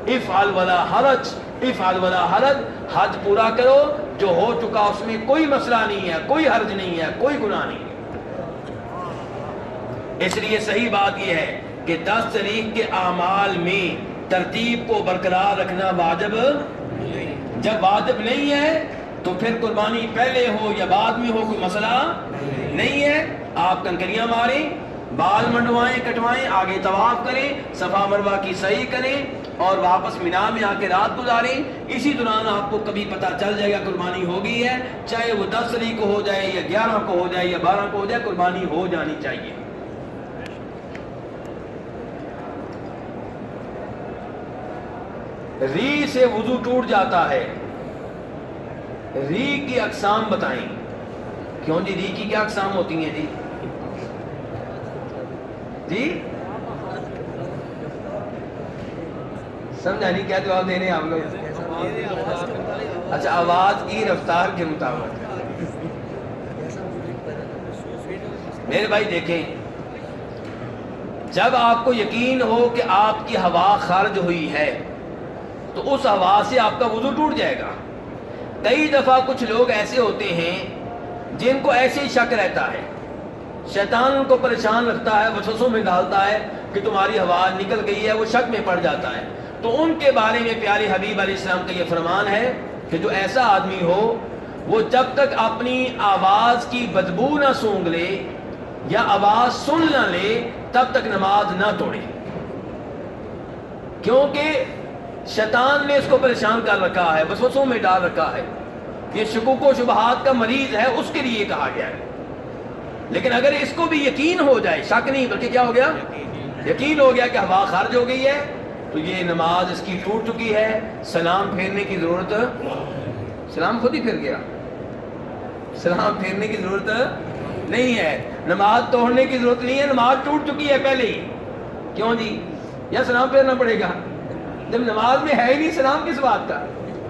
افعل ولا حرج، افعل ولا حرج، حج پورا کرو، جو ہو چکا اس میں کوئی مسئلہ نہیں ہے، کوئی حرج نہیں ہے، کوئی گناہ نہیں ہے۔ اس لیے صحیح بات یہ ہے کہ 10 طریق کے اعمال میں ترتیب کو برقرار رکھنا واجب، جب واجب نہیں ہے تو پھر قربانی پہلے ہو یا بعد میں ہو کوئی مسئلہ نہیں ہے۔ آپ کنکریاں ماریں، بال منڈوائیں، کٹوائیں، آگے طواف کریں، صفا مروہ کی صحیح کریں اور واپس مینا میں آ کے رات گزاریں۔ اسی دوران آپ کو کبھی پتہ چل جائے گا قربانی ہو گئی ہے، چاہے وہ 10 طریق کو ہو جائے یا 11 کو ہو جائے یا 12 کو ہو جائے، قربانی ہو جانی چاہیے۔ ری سے وضو ٹوٹ جاتا ہے، ری کی اقسام بتائیں۔ کیوں جی، ری کی کیا اقسام ہوتی ہیں جی؟ جی سمجھا نہیں، کیا جواب دے رہے ہیں آپ لوگ؟ اچھا، آواز کی رفتار کے مطابق۔ میرے بھائی دیکھیں، جب آپ کو یقین ہو کہ آپ کی ہوا خارج ہوئی ہے تو اس ہوا سے آپ کا وضو ٹوٹ جائے گا۔ کئی دفعہ کچھ لوگ ایسے ہوتے ہیں جن کو ایسے ہی شک رہتا ہے، شیطان ان کو پریشان رکھتا ہے، وسوسوں میں ڈالتا ہے کہ تمہاری ہوا نکل گئی ہے، وہ شک میں پڑ جاتا ہے۔ تو ان کے بارے میں پیارے حبیب علیہ السلام کا یہ فرمان ہے کہ جو ایسا آدمی ہو وہ جب تک اپنی آواز کی بدبو نہ سونگھ لے یا آواز سن نہ لے تب تک نماز نہ توڑے، کیونکہ شیطان نے اس کو پریشان کر رکھا ہے، وسوسوں میں ڈال رکھا ہے۔ یہ شکوک و شبہات کا مریض ہے، اس کے لیے کہا گیا ہے۔ لیکن اگر اس کو بھی یقین ہو جائے، شک نہیں بلکہ کیا ہو گیا، یقین ہو گیا کہ ہوا خارج ہو گئی ہے، تو یہ نماز اس کی ٹوٹ چکی ہے، سلام پھیرنے کی ضرورت، سلام خود ہی پھر گیا، سلام پھیرنے کی ضرورت نہیں ہے، نماز توڑنے کی ضرورت نہیں ہے، نماز ٹوٹ چکی ہے پہلے ہی۔ کیوں جی، یا سلام پھیرنا پڑے گا؟ جب نماز میں ہے ہی نہیں سلام کس بات کا،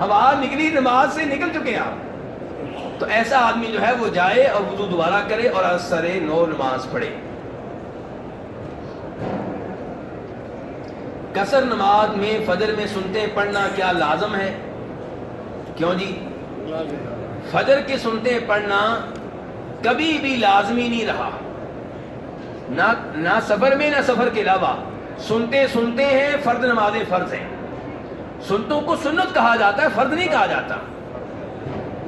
ہوا نکلی، نماز سے نکل چکے آپ۔ تو ایسا آدمی جو ہے وہ جائے اور وضو دوبارہ کرے اور اثر نو نماز پڑھے۔ قصر نماز میں فجر میں سنتے پڑھنا کیا لازم ہے؟ کیوں جی، فجر کی سنتے پڑھنا کبھی بھی لازمی نہیں رہا، نہ سفر میں نہ سفر کے علاوہ۔ سنتے سنتے ہیں، فرض نمازیں فرض ہیں، سنتوں کو سنت کہا جاتا ہے، فرض نہیں کہا جاتا۔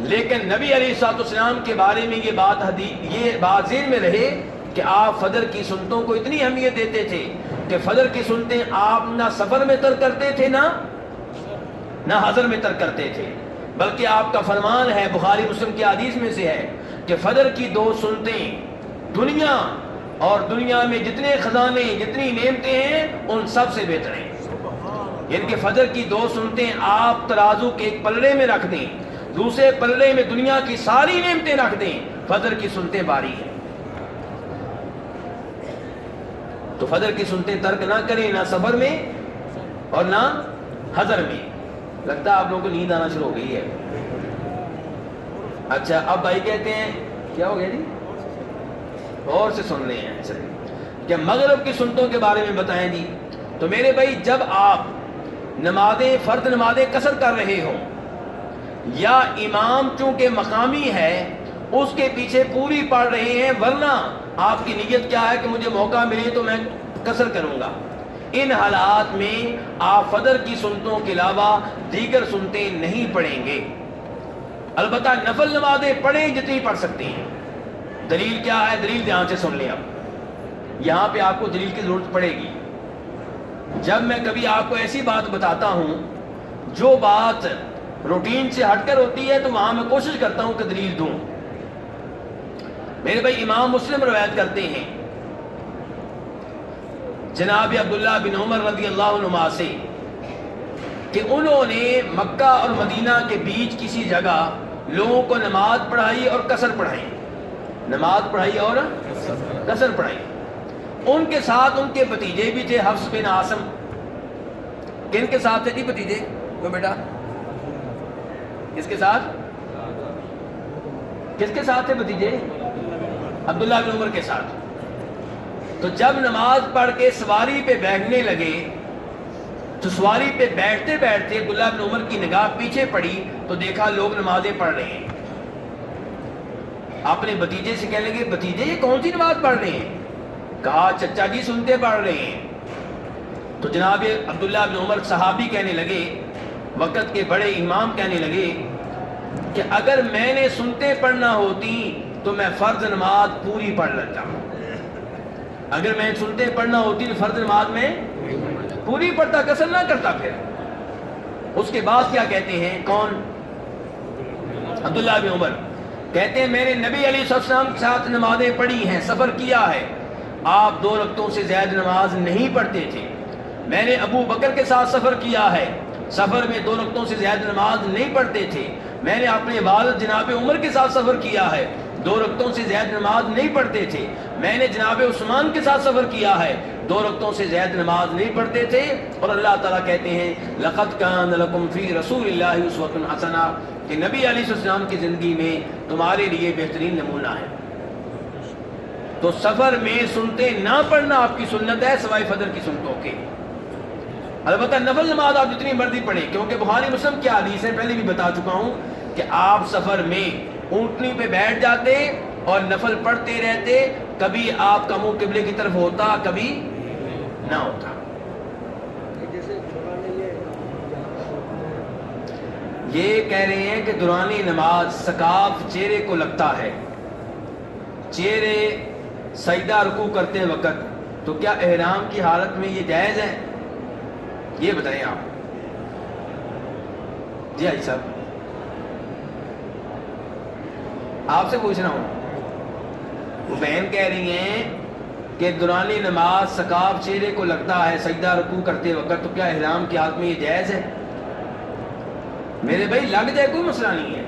لیکن نبی علیہ السلام کے بارے میں یہ بات ذہن میں رہے کہ آپ فجر کی سنتوں کو اتنی اہمیت دیتے تھے کہ فجر کی سنتیں آپ نہ سفر میں ترک کرتے تھے نہ حضر میں ترک کرتے تھے، بلکہ آپ کا فرمان ہے، بخاری مسلم کی حدیث میں سے ہے کہ فجر کی 2 سنتیں دنیا اور دنیا میں جتنے خزانے، جتنی نعمتیں ہیں ان سب سے بہتر ہیں۔ یعنی کہ فجر کی 2 سنتیں آپ ترازو کے ایک پلڑے میں رکھ دیں، دوسرے پلڑے میں دنیا کی ساری نعمتیں رکھ دیں، فجر کی سنتیں باری ہیں۔ تو فجر کی سنتیں ترک نہ کریں، نہ سفر میں اور نہ حضر میں۔ لگتا ہے آپ لوگوں کو نیند آنا شروع ہو گئی ہے۔ اچھا، اب بھائی کہتے ہیں کیا ہو گیا جی؟ غور سے سن رہے ہیں سر کہ مغرب کی سنتوں کے بارے میں بتائیں جی. تو میرے بھائی جب آپ نمازیں فرض نمازیں قصر کر رہے ہوں یا امام چونکہ مقامی ہے اس کے پیچھے پوری پڑھ رہے ہیں, ورنہ آپ کی نیت کیا ہے کہ مجھے موقع ملے تو میں قصر کروں گا, ان حالات میں آپ فجر کی سنتوں کے علاوہ دیگر سنتیں نہیں پڑھیں گے. البتہ نفل نمازیں پڑھیں جتنی پڑھ سکتے ہیں. دلیل کیا ہے؟ دلیل دھیان سے سن لیں. اب یہاں پہ آپ کو دلیل کی ضرورت پڑے گی. جب میں کبھی آپ کو ایسی بات بتاتا ہوں جو بات روٹین سے ہٹ کر ہوتی ہے تو وہاں میں کوشش کرتا ہوں کہ دلیل دوں. میرے بھائی امام مسلم روایت کرتے ہیں جناب عبداللہ بن عمر رضی اللہ عنہما سے کہ انہوں نے مکہ اور مدینہ کے بیچ کسی جگہ لوگوں کو نماز پڑھائی اور قصر پڑھائی, نماز پڑھائی اور قصر پڑھائی. ان کے ساتھ ان کے بھتیجے بھی تھے, حفص بن عاصم. کن کے ساتھ تھے جی بھتیجے؟ وہ بیٹا کس کے ساتھ, کس کے ساتھ تھے بھتیجے؟ عبداللہ بن عمر کے ساتھ. تو جب نماز پڑھ کے سواری پہ بیٹھنے لگے تو سواری پہ بیٹھتے بیٹھتے عبداللہ بن عمر کی نگاہ پیچھے پڑی تو دیکھا لوگ نمازیں پڑھ رہے ہیں. اپنے بھتیجے سے کہنے لگے بھتیجے یہ کون سی نماز پڑھ رہے ہیں؟ کہا چچا جی سنتے پڑھ رہے ہیں. تو جناب عبداللہ بن عمر صحابی کہنے لگے, وقت کے بڑے امام کہنے لگے کہ اگر میں نے سنتے پڑھنا ہوتی تو میں فرض نماز پوری پڑھ لیتا. اگر میں سنتے پڑھنا ہوتی تو فرض نماز میں پوری پڑھتا, قصر نہ کرتا. پھر اس کے بعد کیا کہتے ہیں, کون؟ عبداللہ بن عمر کہتے ہیں میں نے نبی علیہ السلام کے ساتھ نمازیں پڑھی ہیں, سفر کیا ہے, آپ 2 رکعتوں سے زیادہ نماز نہیں پڑھتے تھے. میں نے ابو بکر کے ساتھ سفر کیا ہے, سفر میں 2 رکعتوں سے زیادہ نماز نہیں پڑھتے تھے. میں نے اپنے والد جناب عمر کے ساتھ سفر کیا ہے, 2 رکعتوں سے زیادہ نماز نہیں پڑھتے تھے. میں نے جناب عثمان کے ساتھ سفر کیا ہے, 2 رکعتوں سے زیادہ نماز نہیں پڑھتے تھے. اور اللہ تعالیٰ کہتے ہیں لقد کان لکم فی رسول اللہ اسوۃ حسنہ, کہ نبی علیہ السلام کی زندگی میں تمہارے لیے بہترین نمونہ ہے. تو سفر میں سنتے نہ پڑھنا آپ کی سنت ہے سوائے فجر کی سنتوں کے. البتہ نفل نماز آپ جتنی مرضی پڑھیں, کیونکہ بخاری مسلم کی حدیث ہے, پہلے بھی بتا چکا ہوں کہ آپ سفر میں اونٹنی پہ بیٹھ جاتے اور نفل پڑھتے رہتے, کبھی آپ کا منہ قبلے کی طرف ہوتا کبھی نہ ہوتا. یہ کہہ رہے ہیں کہ دوران نماز سقاف چہرے کو لگتا ہے, چہرے سجدہ رکوع کرتے وقت, تو کیا احرام کی حالت میں یہ جائز ہے؟ یہ بتائیں آپ. جی حاجی صاحب آپ سے پوچھ رہا ہوں. وہ بہن کہہ رہی ہیں کہ دوران نماز سقاف چہرے کو لگتا ہے سجدہ رکوع کرتے وقت, تو کیا احرام کی حالت میں یہ جائز ہے؟ میرے بھائی لگ جائے کوئی مسئلہ نہیں ہے.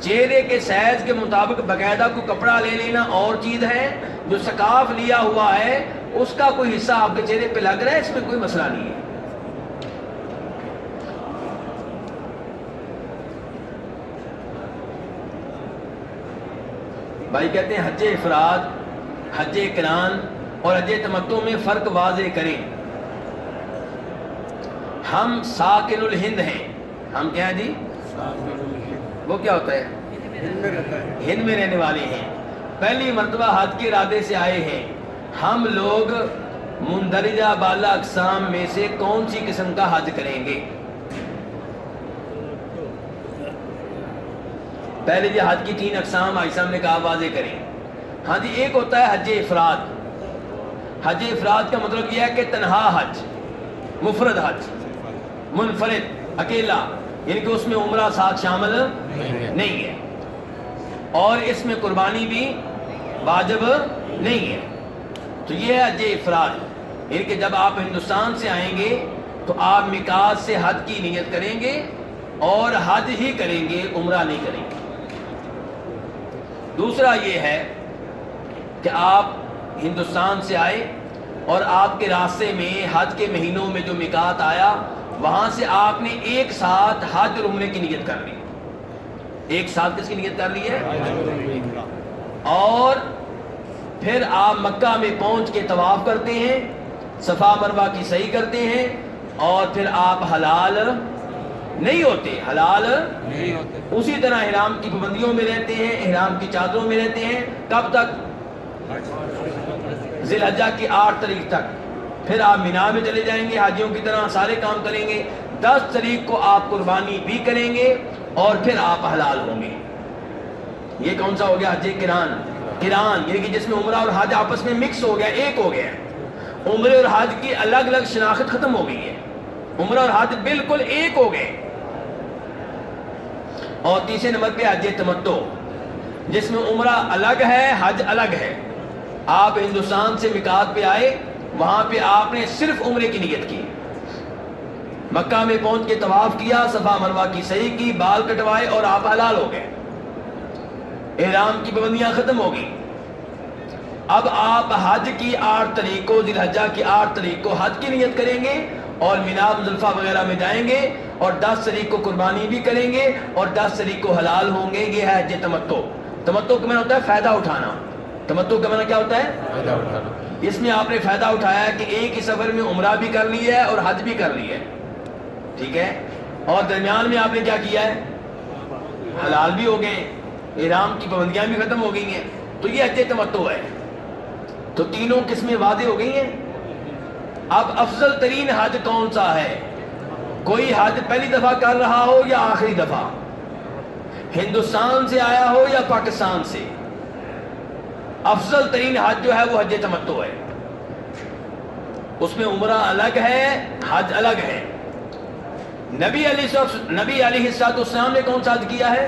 چہرے کے سائز کے مطابق باقاعدہ کوئی کپڑا لے لینا اور چیز ہے, جو سقاف لیا ہوا ہے اس کا کوئی حصہ آپ کے چہرے پہ لگ رہا ہے, اس میں کوئی مسئلہ نہیں ہے. بھائی کہتے ہیں حج افراد, حج قران اور حج تمتع میں فرق واضح کریں. ہم ساکن الہند ہیں. ہم کیا ہیں جی؟ وہ کیا ہوتا ہے؟ ہند میں رہنے والے ہیں, پہلی مرتبہ حج کے ارادے سے آئے ہیں. ہم لوگ مندرجہ بالا اقسام میں سے کون سی قسم کا حج کریں گے؟ پہلے جی حج کی 3 اقسام آئی صاحب نے کہا واضح کریں. ہاں جی, ایک ہوتا ہے حج افراد. حج افراد کا مطلب یہ ہے کہ تنہا حج, مفرد حج, منفرد, اکیلا, یعنی کہ اس میں عمرہ ساتھ شامل نہیں ہے اور اس میں قربانی بھی واجب نہیں ہے. تو یہ ہے حج افراد, یعنی کہ جب آپ ہندوستان سے آئیں گے تو آپ میقات سے حج کی نیت کریں گے اور حج ہی کریں گے, عمرہ نہیں کریں گے. دوسرا یہ ہے کہ آپ ہندوستان سے آئے اور آپ کے راستے میں حج کے مہینوں میں جو میقات آیا وہاں سے آپ نے ایک ساتھ حج اور عمرے کی نیت کر لی. ایک ساتھ کس کی نیت کر لی ہے؟ اور پھر آپ مکہ میں پہنچ کے طواف کرتے ہیں، صفا مروہ کی سعی کرتے ہیں، اور پھر آپ حلال نہیں ہوتے، حلال نہیں ہوتے، اسی طرح احرام کی پابندیوں میں رہتے ہیں، احرام کی چادروں میں رہتے ہیں. کب تک؟ ذی الحجہ کی 8 تاریخ تک. پھر آپ مینا میں چلے جائیں گے، حاجیوں کی طرح سارے کام کریں گے. 10 تاریخ کو آپ قربانی بھی کریں گے اور پھر آپ حلال ہوں گے. یہ کون سا ہو گیا؟ حج قران. قران یعنی کہ جس میں عمرہ اور حج آپس میں مکس ہو گیا، ایک ہو گیا. عمرے اور حج کی الگ الگ شناخت ختم ہو گئی ہے، عمرہ اور حج بالکل ایک ہو گئے. اور تیسرے نمبر پہ حج تمتع، جس میں عمرہ الگ ہے، حج الگ ہے. آپ ہندوستان سے میقات پہ آئے، وہاں پہ آپ نے صرف عمرے کی نیت کی، مکہ میں پہنچ کے طواف کیا، صفا مروہ کی سعی کی، بال کٹوائے اور آپ حلال ہو گئے. احرام کی پابندیاں ختم ہو گئی. اب آپ حج کی 8 تاریخ کو، ذی الحجہ کی 8 تاریخ کو حج کی نیت کریں گے اور مینا مزدلفہ وغیرہ میں جائیں گے، اور 10 تاریخ کو قربانی بھی کریں گے اور 10 تاریخ کو حلال ہوں گے. یہ ہے حج تمتع. تمتع کا معنی ہوتا ہے فائدہ اٹھانا. تمتع کا معنی کیا ہوتا ہے؟ فائدہ اٹھانا. اس میں آپ نے فائدہ اٹھایا ہے کہ ایک ہی سفر میں عمرہ بھی کر لی ہے اور حج بھی کر لی ہے، ٹھیک ہے، اور درمیان میں آپ نے کیا کیا ہے؟ حلال بھی ہو گئے، احرام کی پابندیاں بھی ختم ہو گئی ہیں. تو یہ حج تمتع ہے. تو تینوں قسمیں واضح ہو گئی ہیں. اب افضل ترین حج کون سا ہے؟ کوئی حج پہلی دفعہ کر رہا ہو یا آخری دفعہ، ہندوستان سے آیا ہو یا پاکستان سے، افضل ترین حج جو ہے وہ حج تمتع ہے. اس میں عمرہ الگ ہے، حج الگ ہے. نبی علیہ السلام نے کون سا حج کیا ہے؟